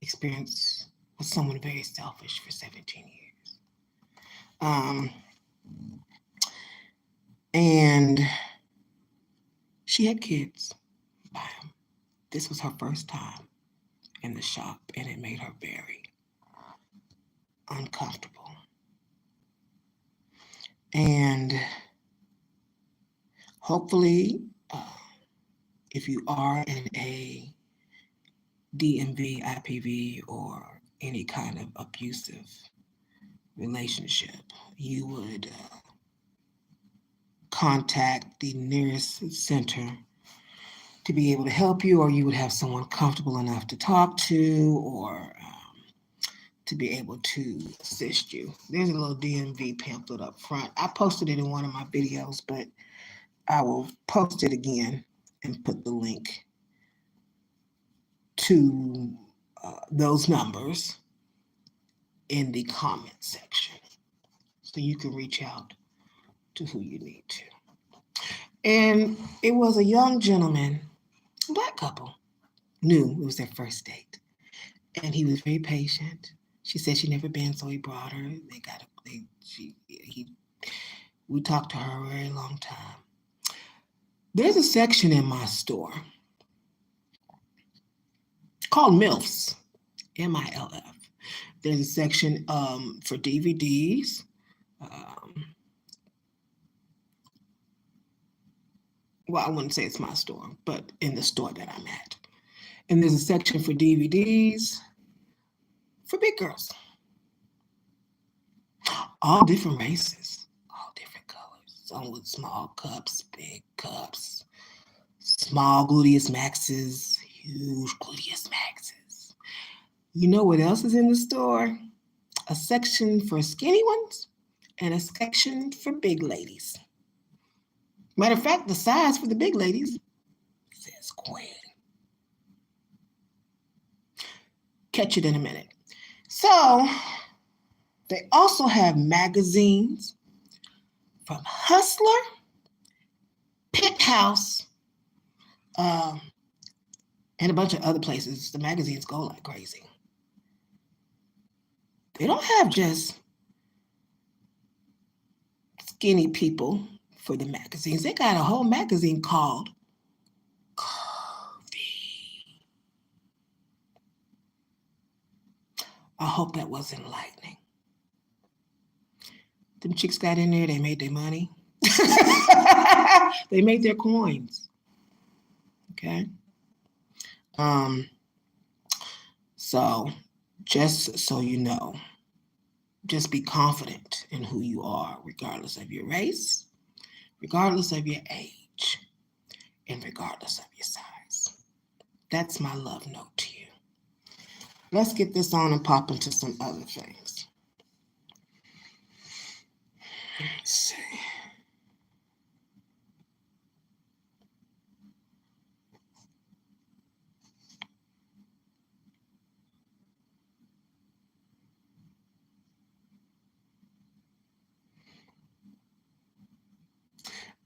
experience with someone very selfish for 17 years. And she had kids by him. This was her first time in the shop, and it made her very uncomfortable. And hopefully, if you are in a DMV, IPV, or any kind of abusive relationship, you would contact the nearest center to be able to help you, or you would have someone comfortable enough to talk to, or to be able to assist you. There's a little DMV pamphlet up front. I posted it in one of my videos, but I will post it again and put the link to those numbers in the comment section so you can reach out to who you need to. And it was a young gentleman, a Black couple, knew it was their first date. And he was very patient. She said she'd never been, so he brought her. We talked to her a very long time. There's a section in my store called MILFs, MILF. There's a section for DVDs. Well, I wouldn't say it's my store, but in the store that I'm at. And there's a section for DVDs for big girls. All different races, all different colors. Some with small cups, big cups, small gluteus maxes, huge gluteus maxes. You know what else is in the store? A section for skinny ones and a section for big ladies. Matter of fact, the size for the big ladies says queen. Catch it in a minute. So they also have magazines from Hustler, Penthouse, and a bunch of other places. The magazines go like crazy. They don't have just skinny people for the magazines. They got a whole magazine called Curvy. I hope that was enlightening. Them chicks got in there, they made their money. They made their coins. Okay. So just so you know, just be confident in who you are, regardless of your race, regardless of your age, and regardless of your size. That's my love note to you. Let's get this on and pop into some other things. Let's see.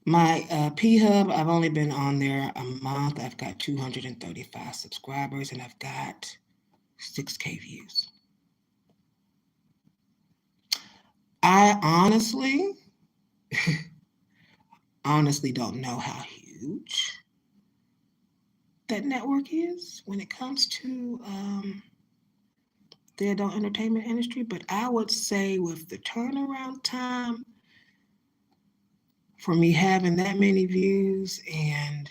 My P-Hub, I've only been on there a month. I've got 235 subscribers and I've got 6K views. I honestly don't know how huge that network is when it comes to the adult entertainment industry, but I would say with the turnaround time for me having that many views and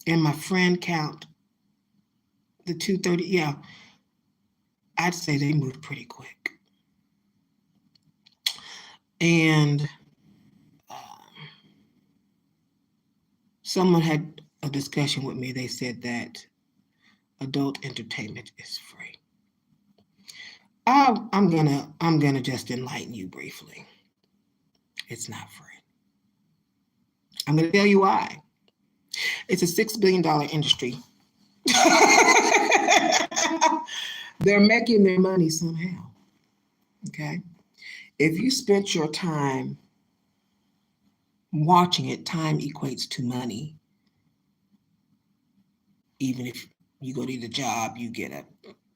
my friend count, the 230, yeah, I'd say they moved pretty quick. And someone had a discussion with me. They said that adult entertainment is free. I'm gonna just enlighten you briefly. It's not free. I'm gonna tell you why. It's a $6 billion industry. They're making their money somehow. Okay. If you spent your time watching it, time equates to money. Even if you go to the job, you get a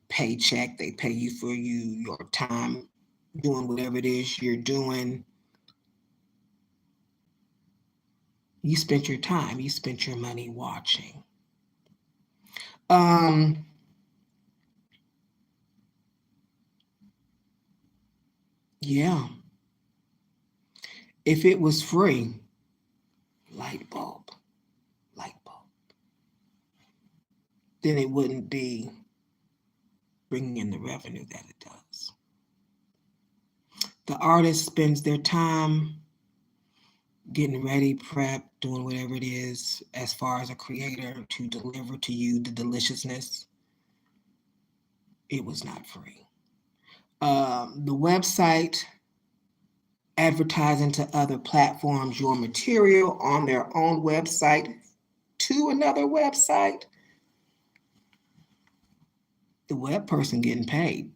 paycheck, they pay you for your time doing whatever it is you're doing. You spent your time, you spent your money watching. Yeah. If it was free, light bulb, light bulb, then it wouldn't be bringing in the revenue that it does. The artist spends their time getting ready, prep, doing whatever it is as far as a creator to deliver to you the deliciousness. It was not free. The website advertising to other platforms your material on their own website to another website, the web person getting paid.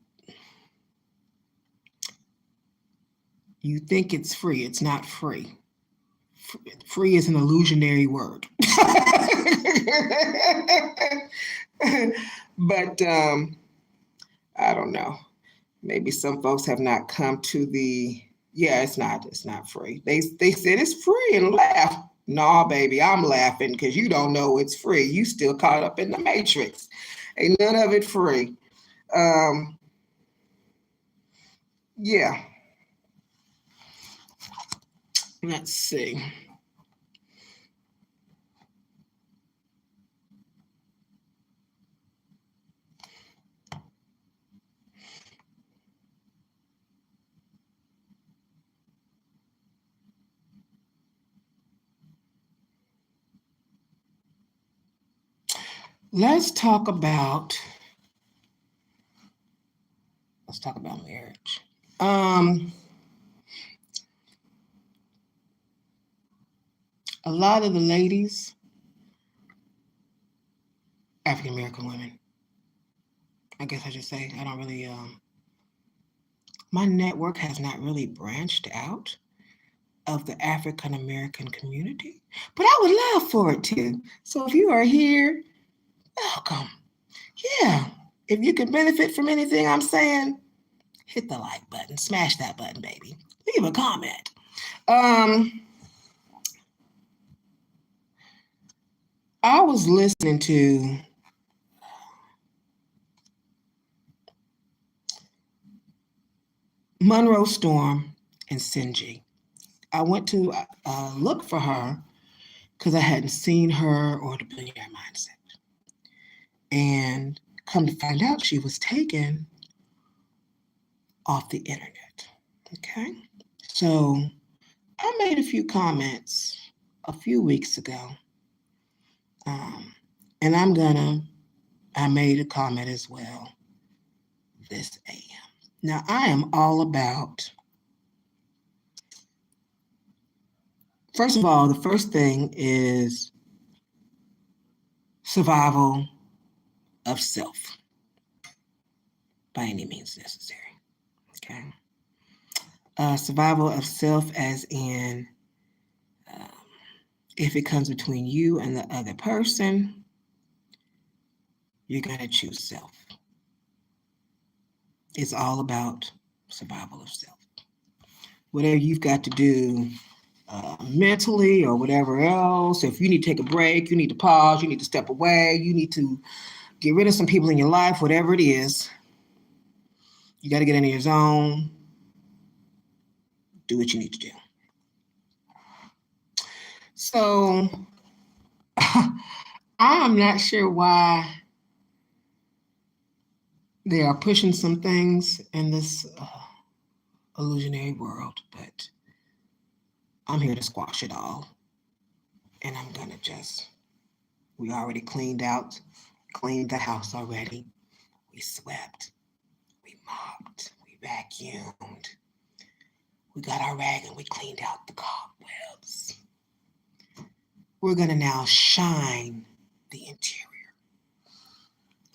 You think it's free, it's not free. Free is an illusionary word. But I don't know. Maybe some folks have not come to the yeah, it's not free. They said it's free and laugh. Nah, baby, I'm laughing because you don't know it's free. You still caught up in the matrix. Ain't none of it free. Um, yeah. Let's see. Let's talk about marriage. A lot of the ladies, African American women, I guess I should say, I don't really my network has not really branched out of the African American community, but I would love for it to. So if you are here, welcome. Yeah, if you can benefit from anything I'm saying, hit the like button, smash that button, baby. Leave a comment. I was listening to Monroe Storm and Sinji. I went to look for her because I hadn't seen her or the Billionaire Mindset. And come to find out, she was taken off the internet. Okay. So I made a few comments a few weeks ago. And I made a comment as well this AM. Now, I am all about, first of all, the first thing is survival of self by any means necessary. Okay. Survival of self, as in if it comes between you and the other person, you're going to choose self. It's all about survival of self. Whatever you've got to do mentally or whatever else, if you need to take a break, you need to pause, you need to step away, you need to get rid of some people in your life, whatever it is, you got to get into your zone, do what you need to do. So I'm not sure why they are pushing some things in this illusionary world, but I'm here to squash it all. And I'm going to we already cleaned the house already. We swept, we mopped, we vacuumed. We got our rag and we cleaned out the cobwebs. We're going to now shine the interior.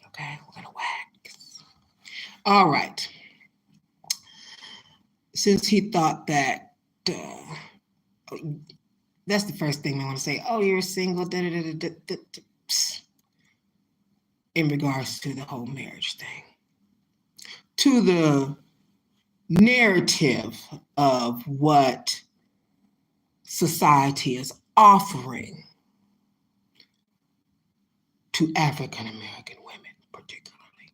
Okay, we're going to wax. All right. Since he thought that, that's the first thing I want to say. Oh, you're single. In regards to the whole marriage thing. To the narrative of what society is offering to African American women, particularly,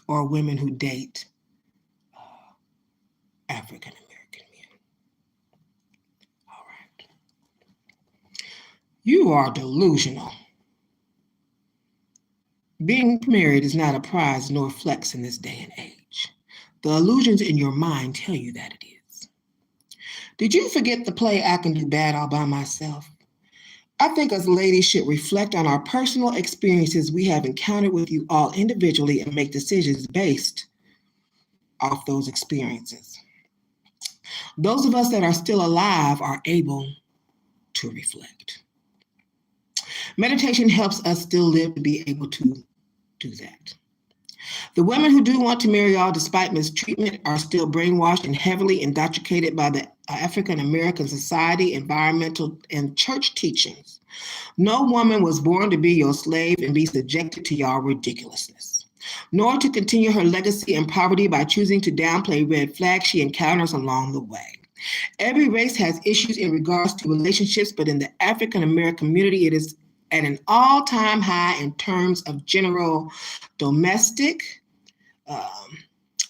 or women who date African American men. All right. You are delusional. Being married is not a prize nor flex in this day and age. The illusions in your mind tell you that it is. Did you forget the play I Can Do Bad All By Myself? I think us ladies should reflect on our personal experiences we have encountered with you all individually and make decisions based off those experiences. Those of us that are still alive are able to reflect. Meditation helps us still live to be able to do that. The women who do want to marry y'all despite mistreatment are still brainwashed and heavily indoctrinated by the African American society, environmental, and church teachings. No woman was born to be your slave and be subjected to y'all ridiculousness, nor to continue her legacy in poverty by choosing to downplay red flags she encounters along the way. Every race has issues in regards to relationships, but in the African American community, it is at an all-time high in terms of general domestic,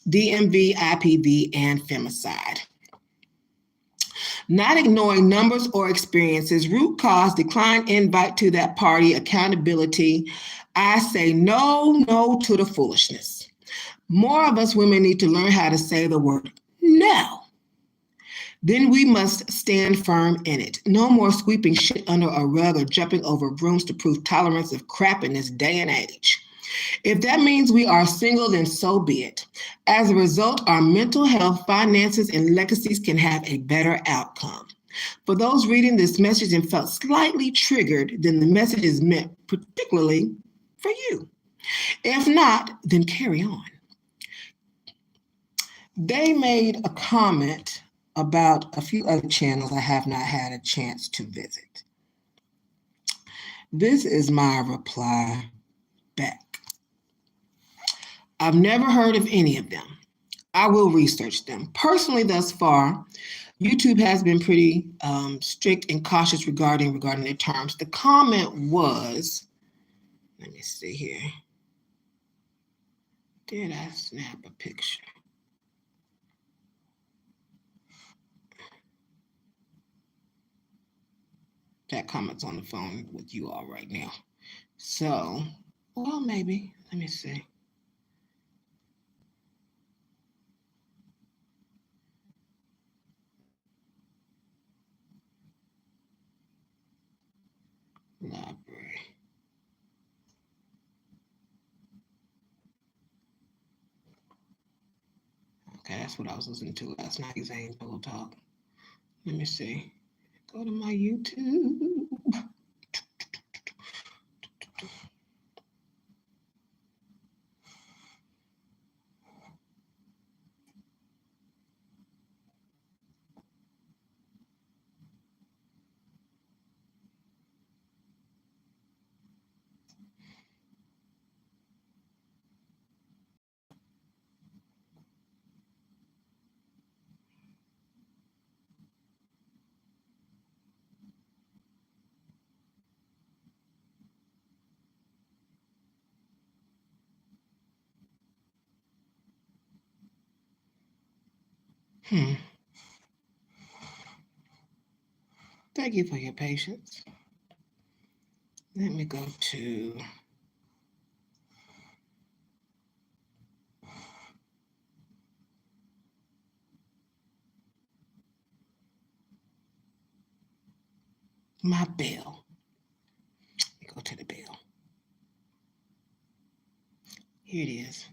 DMV, IPV, and femicide. Not ignoring numbers or experiences, root cause, decline invite to that party, accountability. I say no to the foolishness. More of us women need to learn how to say the word no. Then we must stand firm in it. No more sweeping shit under a rug or jumping over brooms to prove tolerance of crap in this day and age. If that means we are single, then so be it. As a result, our mental health, finances, and legacies can have a better outcome. For those reading this message and felt slightly triggered, then the message is meant particularly for you. If not, then carry on. They made a comment about a few other channels I have not had a chance to visit. This is my reply back. I've never heard of any of them. I will research them. Personally, thus far, YouTube has been pretty strict and cautious regarding their terms. The comment was, let me see here. Did I snap a picture? That comment's on the phone with you all right now. So, well, maybe. Let me see. Library. Okay, that's what I was listening to last night, Zane Pillow Talk. Let me see. Go to my YouTube. Thank you for your patience. Let me go to my bell. Let me go to the bell. Here it is.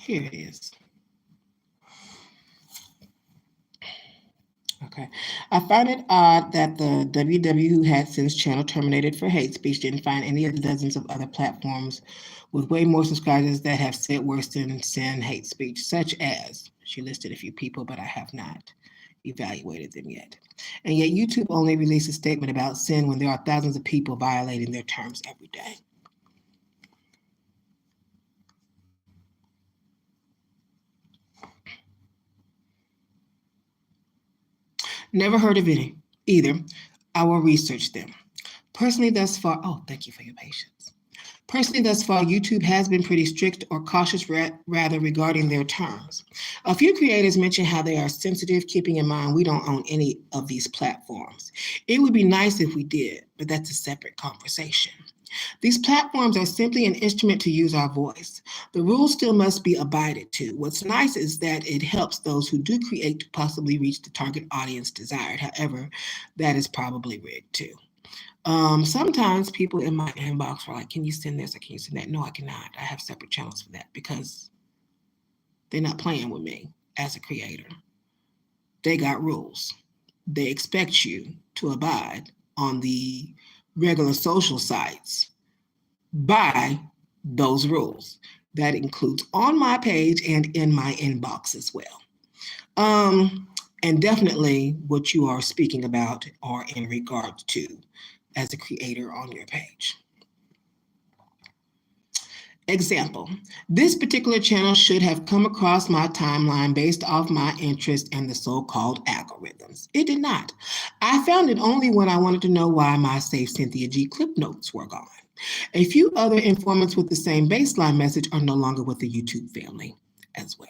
Here it is. Okay. I find it odd that the WW who had since channel terminated for hate speech didn't find any of the dozens of other platforms with way more subscribers that have said worse than sin hate speech, such as, she listed a few people, but I have not evaluated them yet. And yet YouTube only released a statement about sin when there are thousands of people violating their terms every day. Never heard of any either. I will research them. Personally, thus far, oh, thank you for your patience. Personally, thus far, YouTube has been pretty strict or cautious rather regarding their terms. A few creators mention how they are sensitive, keeping in mind we don't own any of these platforms. It would be nice if we did, but that's a separate conversation. These platforms are simply an instrument to use our voice. The rules still must be abided to. What's nice is that it helps those who do create to possibly reach the target audience desired. However, that is probably rigged too. Sometimes people in my inbox are like, can you send this or can you send that? No, I cannot. I have separate channels for that because they're not playing with me as a creator. They got rules. They expect you to abide on the regular social sites by those rules. That includes on my page and in my inbox as well. And definitely what you are speaking about are in regards to as a creator on your page. Example, this particular channel should have come across my timeline based off my interest in the so-called algorithms. It did not. I found it only when I wanted to know why my Save Cynthia G clip notes were gone. A few other informants with the same baseline message are no longer with the YouTube family as well.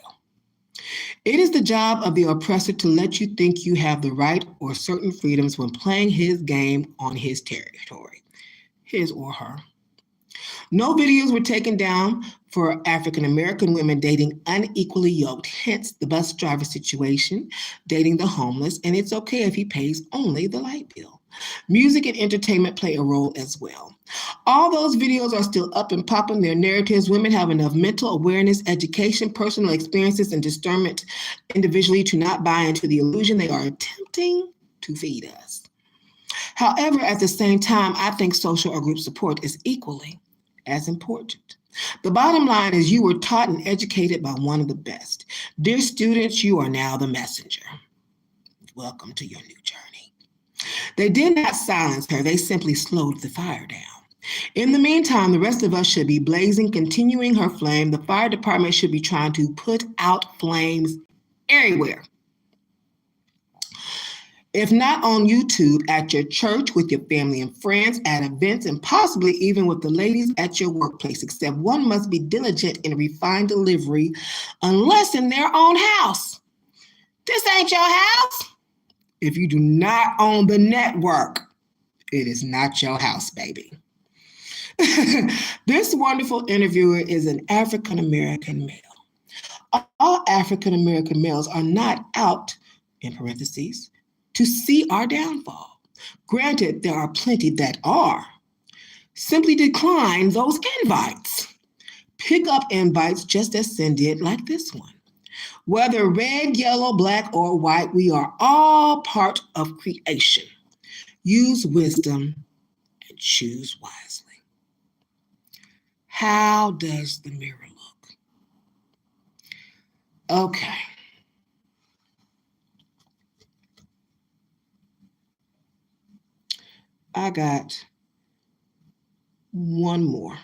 It is the job of the oppressor to let you think you have the right or certain freedoms when playing his game on his territory, his or her. No videos were taken down for African American women dating unequally yoked, hence the bus driver situation, dating the homeless, and it's okay if he pays only the light bill. Music and entertainment play a role as well. All those videos are still up and popping. Their narratives. Women have enough mental awareness, education, personal experiences, and discernment individually to not buy into the illusion they are attempting to feed us. However, at the same time, I think social or group support is equally as important. The bottom line is you were taught and educated by one of the best. Dear students, you are now the messenger. Welcome to your new journey. They did not silence her, they simply slowed the fire down. In the meantime, the rest of us should be blazing, continuing her flame. The fire department should be trying to put out flames everywhere. If not on YouTube, at your church, with your family and friends, at events, and possibly even with the ladies at your workplace, except one must be diligent in refined delivery, unless in their own house. This ain't your house. If you do not own the network, it is not your house, baby. This wonderful interviewer is an African American male. All African American males are not out, in parentheses, to see our downfall. Granted, there are plenty that are. Simply decline those invites. Pick up invites just as Sin did, like this one. Whether red, yellow, black, or white, we are all part of creation. Use wisdom and choose wisely. How does the mirror look? Okay. I got one more.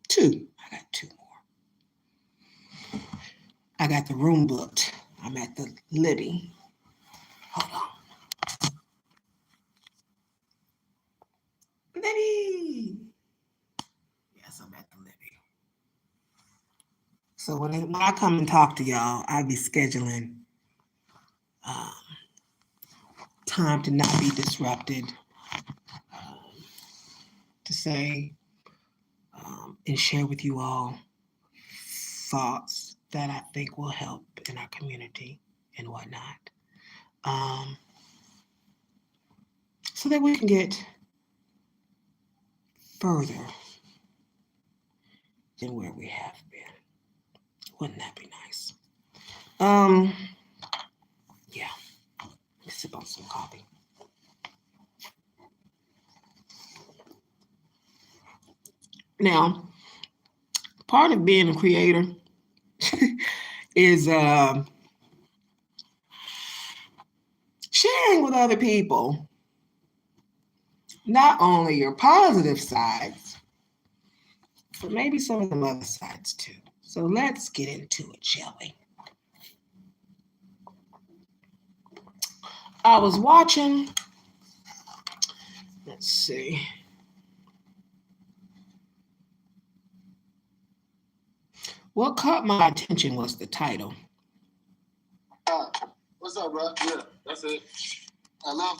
Two. I got two more. I got the room booked. I'm at the Libby. Hold on. Libby. Yes, I'm at the Libby. So when I come and talk to y'all, I'll be scheduling time to not be disrupted, to say and share with you all thoughts that I think will help in our community and whatnot. So that we can get further than where we have been. Wouldn't that be nice? Yeah. Let me sip on some coffee. Now, part of being a creator is sharing with other people not only your positive sides, but maybe some of the other sides too. So let's get into it, shall we? I was watching, let's see. What caught my attention was the title. What's up, bro? Yeah, that's it. Hello?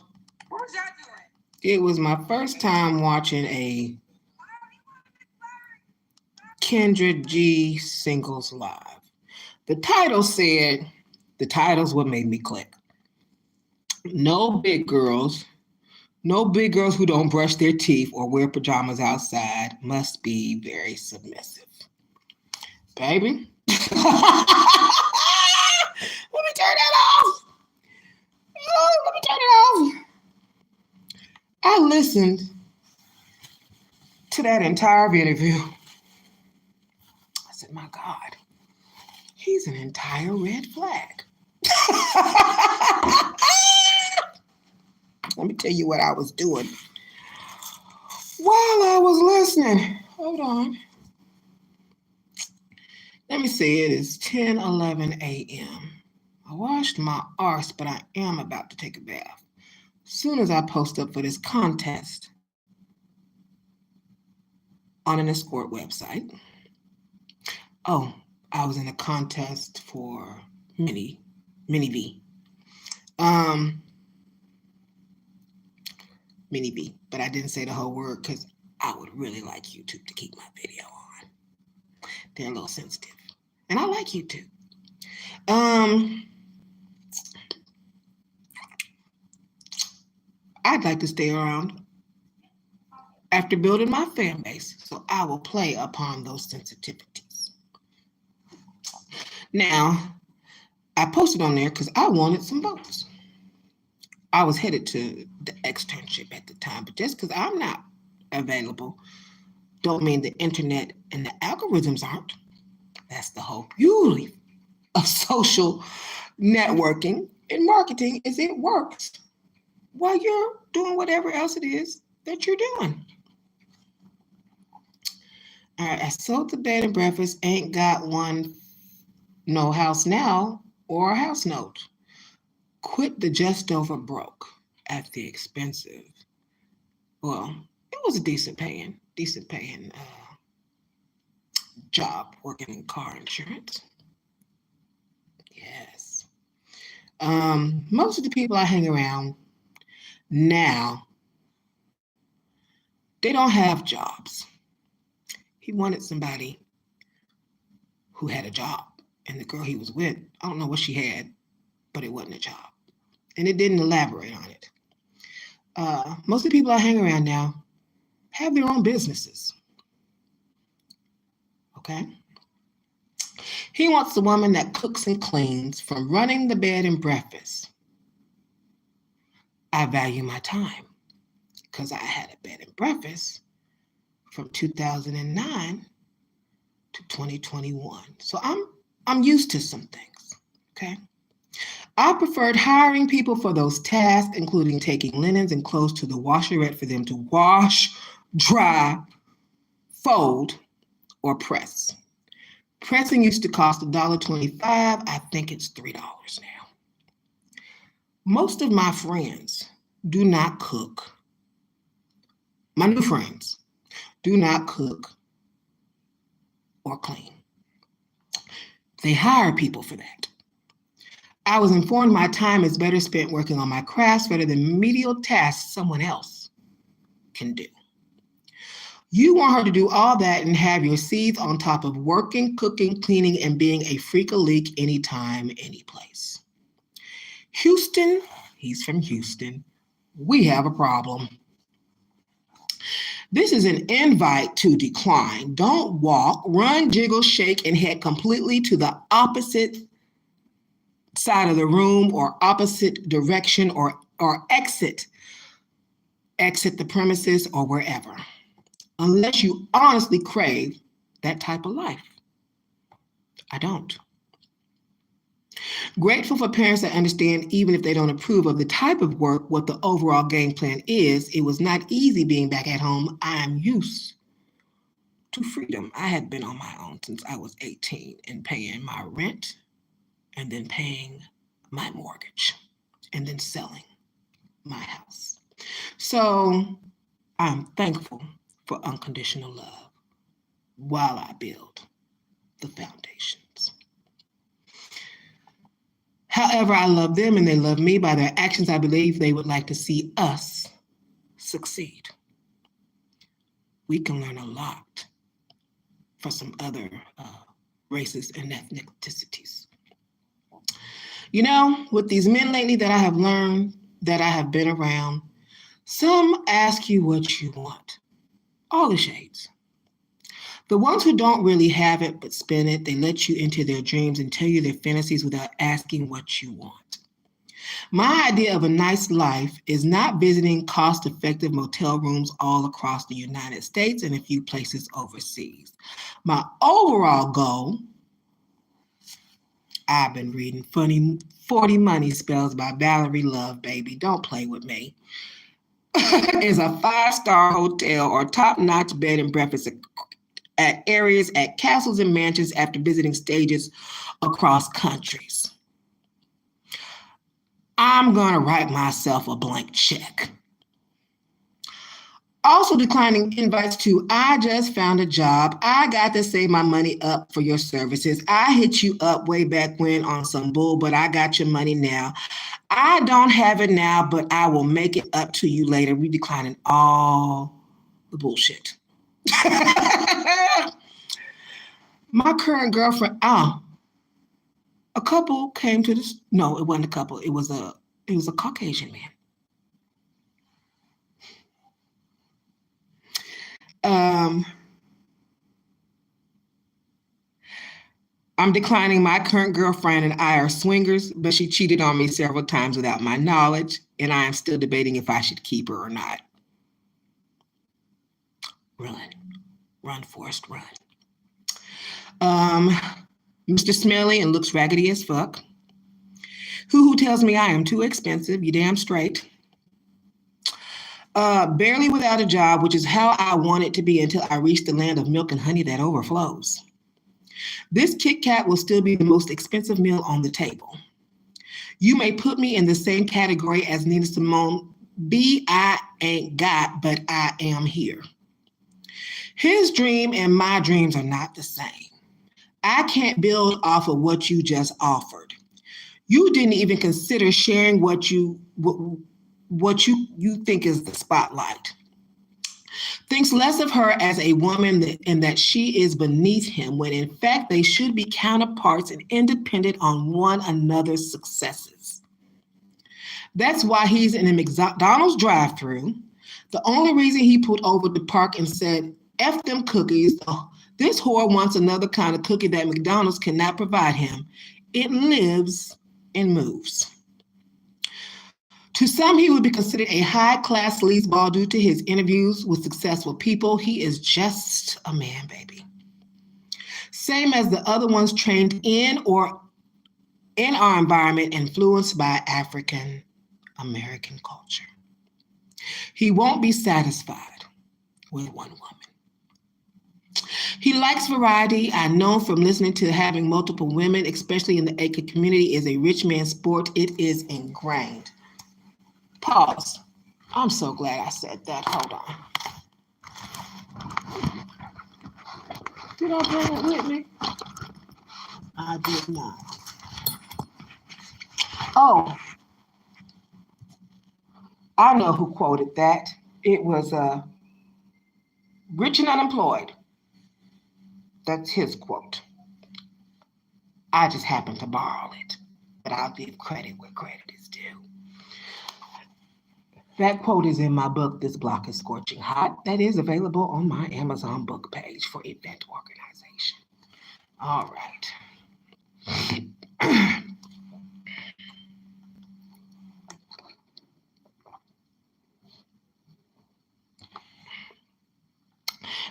What was y'all doing? It was my first time watching a Kendra G singles live. The title's what made me click. No big girls who don't brush their teeth or wear pajamas outside must be very submissive. Baby. Let me turn that off. Oh, let me turn it off. I listened to that entire interview. I said, my God, he's an entire red flag. Let me tell you what I was doing while I was listening. Hold on. Let me see, it is 10:11 a.m. I washed my arse, but I am about to take a bath. As soon as I post up for this contest on an escort website. Oh, I was in a contest for Mini V. Mini V, but I didn't say the whole word because I would really like YouTube to keep my video on. They're a little sensitive. And I like YouTube. I'd like to stay around after building my fan base, so I will play upon those sensitivities. Now, I posted on there because I wanted some votes. I was headed to the externship at the time, but just because I'm not available don't mean the internet and the algorithms aren't. That's the whole beauty of social networking and marketing is it works while you're doing whatever else it is that you're doing. All right, I sold the bed and breakfast, ain't got one, no house now or a house note. Quit the just over broke at the expensive. Well, it was a decent paying job working in car insurance. Yes. Most of the people I hang around now, they don't have jobs. He wanted somebody who had a job. And the girl he was with, I don't know what she had, but it wasn't a job. And it didn't elaborate on it. Most of the people I hang around now have their own businesses. Okay? He wants a woman that cooks and cleans from running the bed and breakfast. I value my time because I had a bed and breakfast from 2009 to 2021. So I'm used to some things, okay? I preferred hiring people for those tasks, including taking linens and clothes to the washerette for them to wash, dry, fold, or press. Pressing used to cost $1.25. I think it's $3 now. Most of my friends do not cook. My new friends do not cook or clean. They hire people for that. I was informed my time is better spent working on my crafts rather than menial tasks someone else can do. You want her to do all that and have your seeds on top of working, cooking, cleaning, and being a freak-a-leak anytime, anyplace. Houston, he's from Houston, we have a problem. This is an invite to decline. Don't walk, run, jiggle, shake, and head completely to the opposite side of the room or opposite direction or exit the premises or wherever, unless you honestly crave that type of life. I don't. Grateful for parents that understand, even if they don't approve of the type of work, what the overall game plan is. It was not easy being back at home. I am used to freedom. I had been on my own since I was 18 and paying my rent and then paying my mortgage and then selling my house. So I'm thankful for unconditional love while I build the foundations. However, I love them and they love me. By their actions, I believe they would like to see us succeed. We can learn a lot from some other races and ethnicities. You know, with these men lately that I have learned, that I have been around, some ask you what you want. All the shades. The ones who don't really have it but spend it, they let you into their dreams and tell you their fantasies without asking what you want. My idea of a nice life is not visiting cost-effective motel rooms all across the United States and a few places overseas. My overall goal, I've been reading 40 Money Spells by Valerie Love, baby. Don't play with me. Is a 5-star hotel or top-notch bed and breakfast at areas at castles and mansions after visiting stages across countries. I'm going to write myself a blank check. Also declining invites to, I just found a job. I got to save my money up for your services. I hit you up way back when on some bull, but I got your money now. I don't have it now, but I will make it up to you later. We declining all the bullshit. My current girlfriend, a couple came to this. No, it wasn't a couple. It was a Caucasian man. I'm declining. My current girlfriend and I are swingers, but she cheated on me several times without my knowledge, and I am still debating if I should keep her or not. Run, Forrest, run. Mr. Smelly and looks raggedy as fuck. Who tells me I am too expensive? You damn straight. Barely without a job, which is how I want it to be until I reach the land of milk and honey that overflows. This Kit Kat will still be the most expensive meal on the table. You may put me in the same category as Nina Simone. I ain't got, but I am here. His dream and my dreams are not the same. I can't build off of what you just offered. You didn't even consider sharing what you think is the spotlight. Thinks less of her as a woman and that she is beneath him, when in fact they should be counterparts and independent on one another's successes. That's why he's in a McDonald's drive-thru. The only reason he pulled over to park and said, F them cookies, this whore wants another kind of cookie that McDonald's cannot provide him. It lives and moves. To some, he would be considered a high-class sleazeball due to his interviews with successful people. He is just a man, baby. Same as the other ones trained in or in our environment influenced by African American culture. He won't be satisfied with one woman. He likes variety. I know from listening to having multiple women, especially in the equate community, is a rich man's sport. It is ingrained. Pause. I'm so glad I said that. Hold on. Did I bring it with me? I did not. Oh, I know who quoted that. It was Rich and Unemployed. That's his quote. I just happened to borrow it, but I'll give credit where credit is due. That quote is in my book, This Block is Scorching Hot. That is available on my Amazon book page for event organization. All right.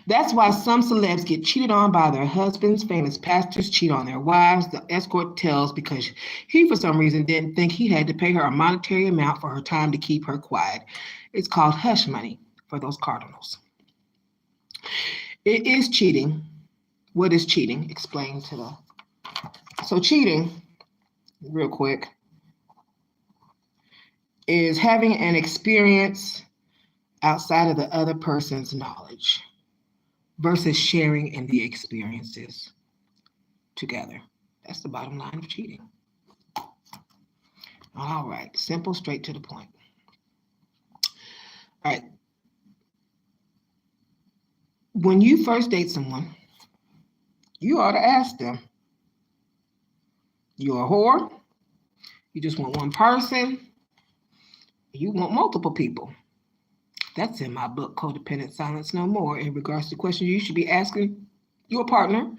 That's why some celebs get cheated on by their husbands. Famous pastors cheat on their wives. The escort tells because he, for some reason, didn't think he had to pay her a monetary amount for her time to keep her quiet. It's called hush money for those cardinals. It is cheating. What is cheating? Explain to the. So, cheating, real quick, is having an experience outside of the other person's knowledge versus sharing in the experiences together. That's the bottom line of cheating. All right, simple, straight to the point. All right. When you first date someone, you ought to ask them, you're a whore, you just want one person, you want multiple people. That's in my book, Codependent Silence No More, in regards to questions you should be asking your partner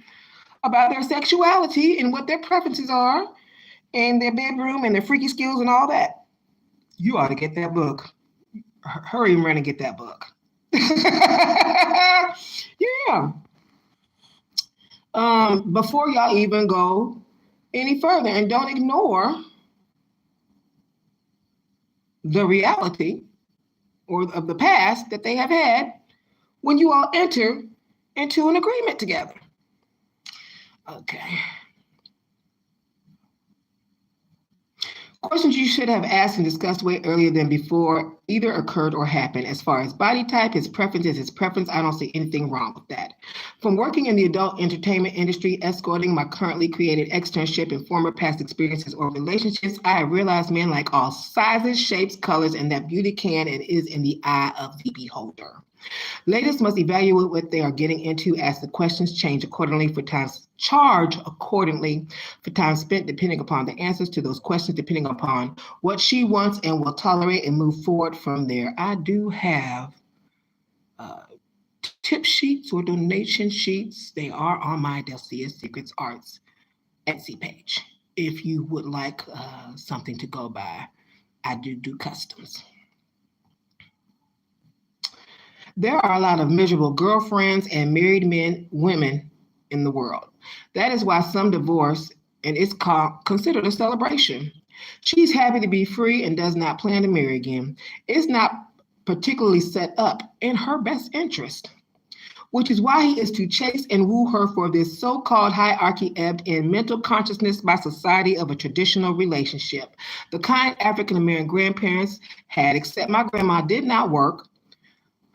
about their sexuality and what their preferences are and their bedroom and their freaky skills and all that. You ought to get that book. Hurry and run and get that book. Yeah. Before y'all even go any further, and don't ignore the reality or of the past that they have had when you all enter into an agreement together. Okay. Questions you should have asked and discussed way earlier than before either occurred or happened. As far as body type, his preference is his preference. I don't see anything wrong with that. From working in the adult entertainment industry, escorting my currently created externship and former past experiences or relationships, I have realized men like all sizes, shapes, colors, and that beauty can and is in the eye of the beholder. Ladies must evaluate what they are getting into as the questions change accordingly for times charge accordingly for time spent depending upon the answers to those questions, depending upon what she wants and will tolerate and move forward from there. I do have tip sheets or donation sheets. They are on my Delcia Secrets Arts Etsy page. If you would like something to go by, I do customs. There are a lot of miserable girlfriends and married women in the world. That is why some divorce and it's considered a celebration. She's happy to be free and does not plan to marry again. It's not particularly set up in her best interest, which is why he is to chase and woo her for this so-called hierarchy ebbed in mental consciousness by society of a traditional relationship. The kind African-American grandparents had, except my grandma did not work.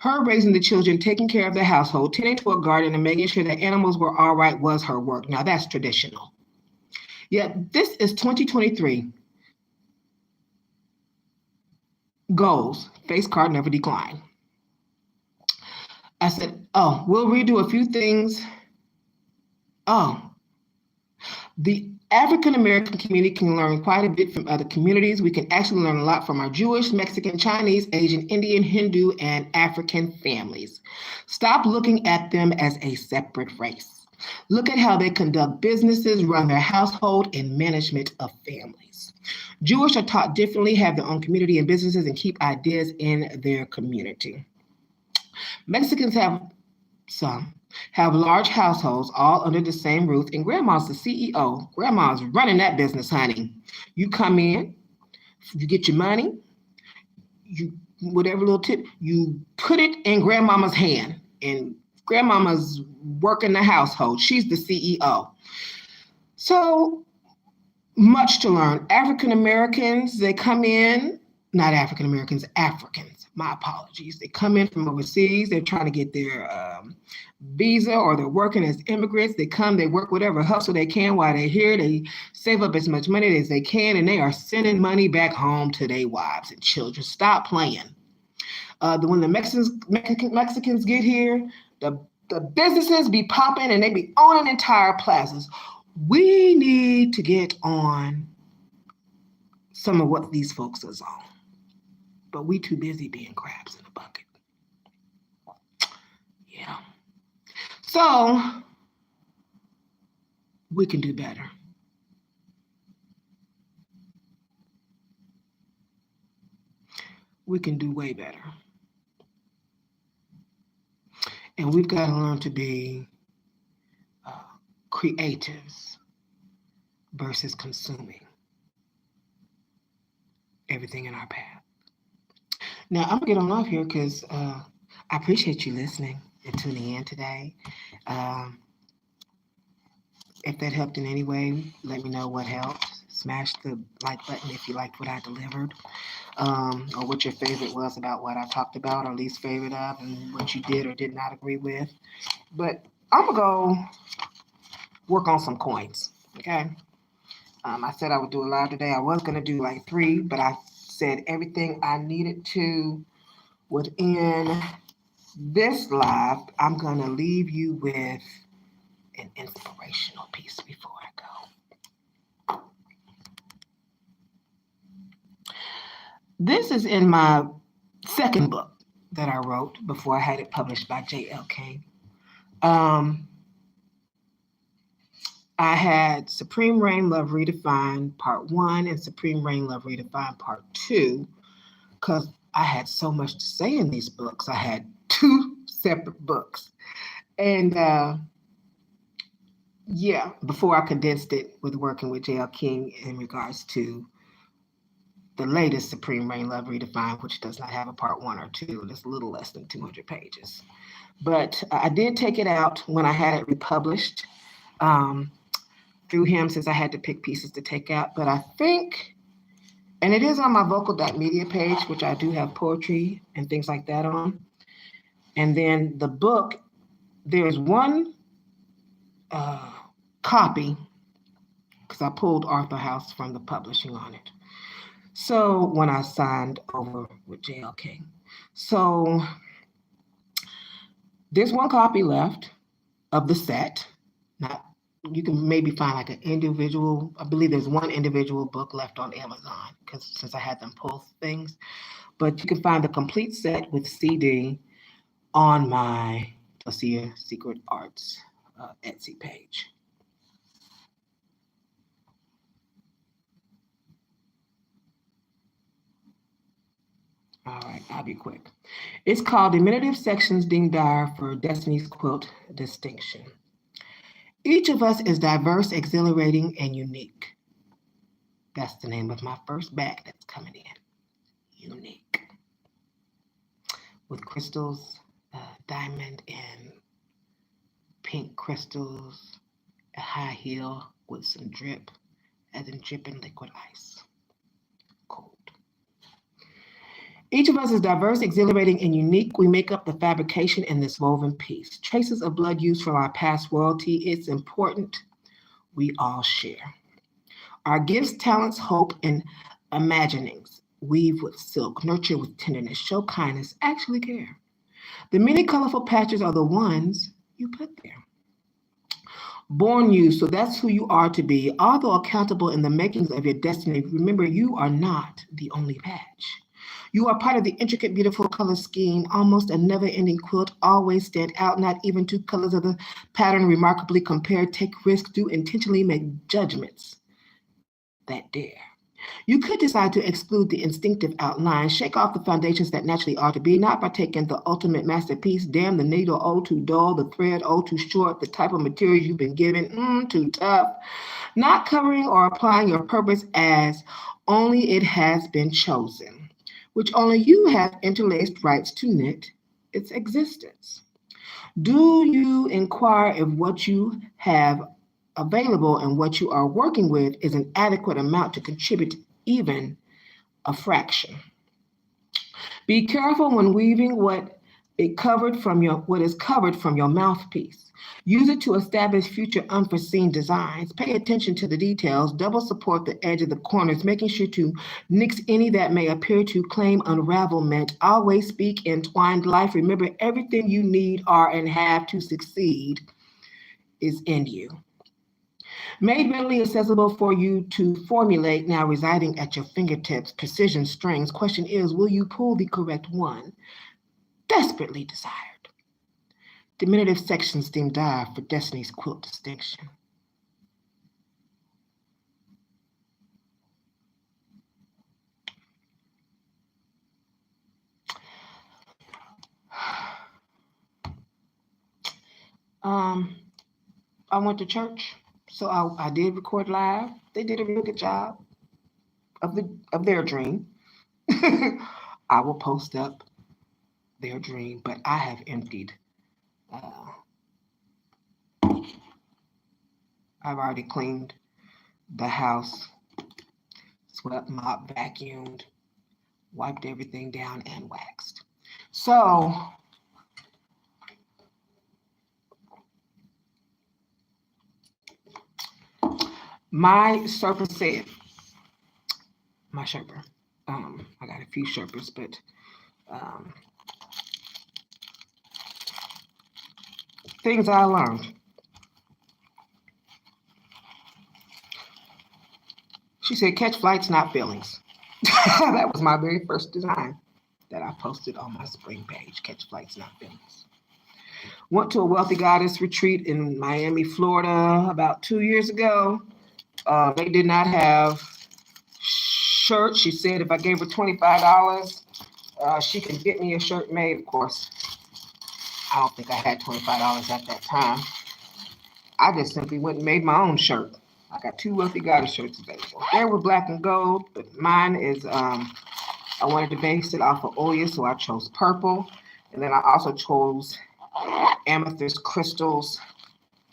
Her raising the children, taking care of the household, tending to a garden, and making sure that animals were all right was her work. Now that's traditional. Yet this is 2023. Goals, face card never decline. I said, oh, we'll redo a few things. Oh, the African American community can learn quite a bit from other communities. We can actually learn a lot from our Jewish, Mexican, Chinese, Asian, Indian, Hindu, and African families. Stop looking at them as a separate race. Look at how they conduct businesses, run their household, and management of families. Jewish are taught differently, have their own community and businesses, and keep ideas in their community. Mexicans have large households all under the same roof, and grandma's the CEO. Grandma's running that business, honey. You come in, you get your money, you whatever little tip, you put it in grandmama's hand, and grandmama's working the household. She's the CEO. So much to learn. African Americans, they come in, not African Americans, Africans. My apologies. They come in from overseas. They're trying to get their visa or they're working as immigrants. They come, they work whatever hustle they can while they're here. They save up as much money as they can, and they are sending money back home to their wives and children. Stop playing. When the Mexicans get here, the businesses be popping and they be owning entire plazas. We need to get on some of what these folks is on. but we too busy being crabs in a bucket. Yeah. So we can do better. We can do way better. And we've got to learn to be uh, creatives versus consuming everything in our path. Now, I'm going to get on off here because I appreciate you listening and tuning in today. Um, if that helped in any way, let me know what helped. Smash the like button if you liked what I delivered, or what your favorite was about what I talked about, or least favorite of, and what you did or did not agree with. But I'm going to go work on some coins, okay? I said I would do a live today. I was going to do like 3, but I said everything I needed to within this live. I'm going to leave you with an inspirational piece before I go. This is in my second book that I wrote before I had it published by J.L. King. I had Supreme Reign Love Redefined Part 1 and Supreme Reign Love Redefined Part 2 because I had so much to say in these books. I had 2 separate books. And before I condensed it with working with J.L. King in regards to the latest Supreme Reign Love Redefined, which does not have a part 1 or 2. It's a little less than 200 pages. But I did take it out when I had it republished through him, since I had to pick pieces to take out. But I think, and it is on my vocal.media page, which I do have poetry and things like that on. And then the book, there's one copy, because I pulled Arthur House from the publishing on it. So when I signed over with J.L. King. So there's one copy left of the set. Not, you can maybe find like an individual, I believe there's one individual book left on Amazon, because since I had them pull things. But you can find the complete set with CD on my Dosia Secret Arts Etsy page. All right, I'll be quick. It's called Diminutive Sections Deemed Dire for Destiny's Quilt Distinction. Each of us is diverse, exhilarating, and unique. That's the name of my first bag that's coming in. Unique. With crystals, diamond and pink crystals, a high heel with some drip, as in dripping liquid ice. Cold. Each of us is diverse, exhilarating, and unique. We make up the fabrication in this woven piece. Traces of blood used from our past royalty. It's important we all share. Our gifts, talents, hope, and imaginings. Weave with silk, nurture with tenderness, show kindness, actually care. The many colorful patches are the ones you put there. Born you, so that's who you are to be. Although accountable in the makings of your destiny, remember you are not the only patch. You are part of the intricate, beautiful color scheme, almost a never-ending quilt, always stand out, not even 2 colors of the pattern remarkably compared, take risks, do intentionally make judgments that dare. You could decide to exclude the instinctive outline, shake off the foundations that naturally ought to be, not by taking the ultimate masterpiece, damn the needle, oh too dull, the thread, oh too short, the type of material you've been given, too tough, not covering or applying your purpose as only it has been chosen, which only you have interlaced rights to knit its existence. Do you inquire if what you have available and what you are working with is an adequate amount to contribute even a fraction? Be careful when weaving what is covered from your mouthpiece. Use it to establish future unforeseen designs. Pay attention to the details. Double support the edge of the corners, making sure to nix any that may appear to claim unravelment. Always speak entwined life. Remember, everything you need, are, and have to succeed is in you. Made readily accessible for you to formulate, now residing at your fingertips, precision strings. Question is, will you pull the correct one? Desperately desired. Diminutive sections deemed dire for destiny's quilt distinction. I went to church, so I did record live. They did a real good job of their dream. I will post up their dream, but I have emptied. I've already cleaned the house, swept, mopped, vacuumed, wiped everything down, and waxed. So my Sherpa said, my Sherpa, I got a few Sherpas, but things I learned. She said, catch flights, not feelings. That was my very first design that I posted on my spring page, catch flights, not feelings. Went to a Wealthy Goddess retreat in Miami, Florida about 2 years ago. They did not have shirts. She said if I gave her $25, she could get me a shirt made, of course. I don't think I had $25 at that time. I just simply went and made my own shirt. I got 2 Wealthy Goddess shirts available. They were black and gold, but mine is, I wanted to base it off of Oya, so I chose purple. And then I also chose amethyst crystals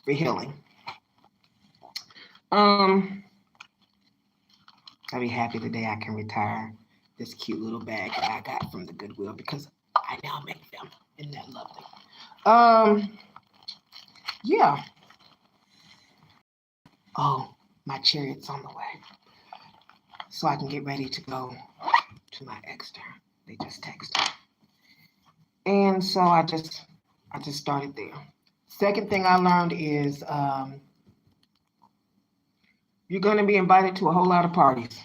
for healing. I'll be happy the day I can retire this cute little bag that I got from the Goodwill because I now make them. Isn't that lovely? Yeah. Oh, my chariot's on the way. So I can get ready to go to my extern. They just texted. And so I just started there. Second thing I learned is you're going to be invited to a whole lot of parties.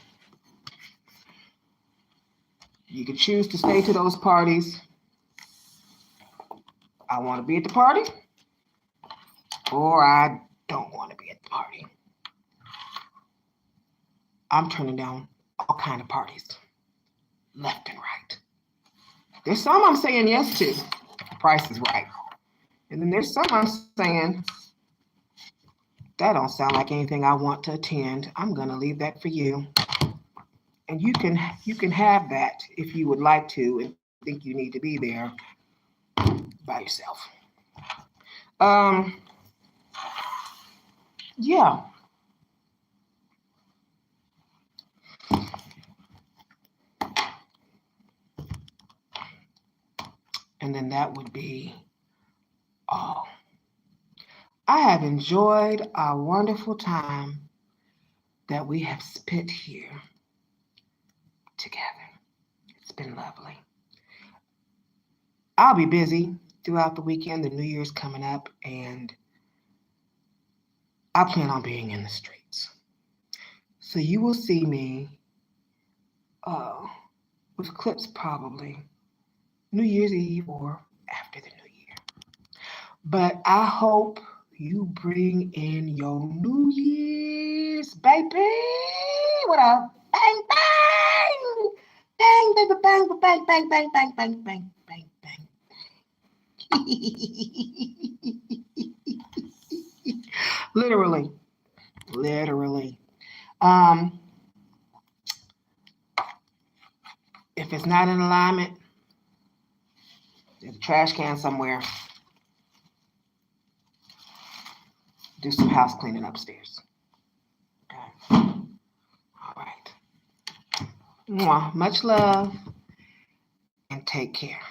You can choose to stay to those parties. I want to be at the party, or I don't want to be at the party. I'm turning down all kinds of parties, left and right. There's some I'm saying yes to, if the price is right. And then there's some I'm saying, that don't sound like anything I want to attend. I'm going to leave that for you. And you can have that if you would like to and think you need to be there by yourself. Yeah. And then that would be all. I have enjoyed our wonderful time that we have spent here together. It's been lovely. I'll be busy throughout the weekend. The New Year's coming up, and I plan on being in the streets. So you will see me with clips probably New Year's Eve or after the New Year. But I hope you bring in your New Year's, baby. What up? Bang, bang! Bang, baby, bang, bang, bang, bang, bang, bang, bang, bang, bang. Literally. If it's not in alignment, there's a trash can somewhere. Do some house cleaning upstairs. Okay. All right. Mwah. Much love and take care.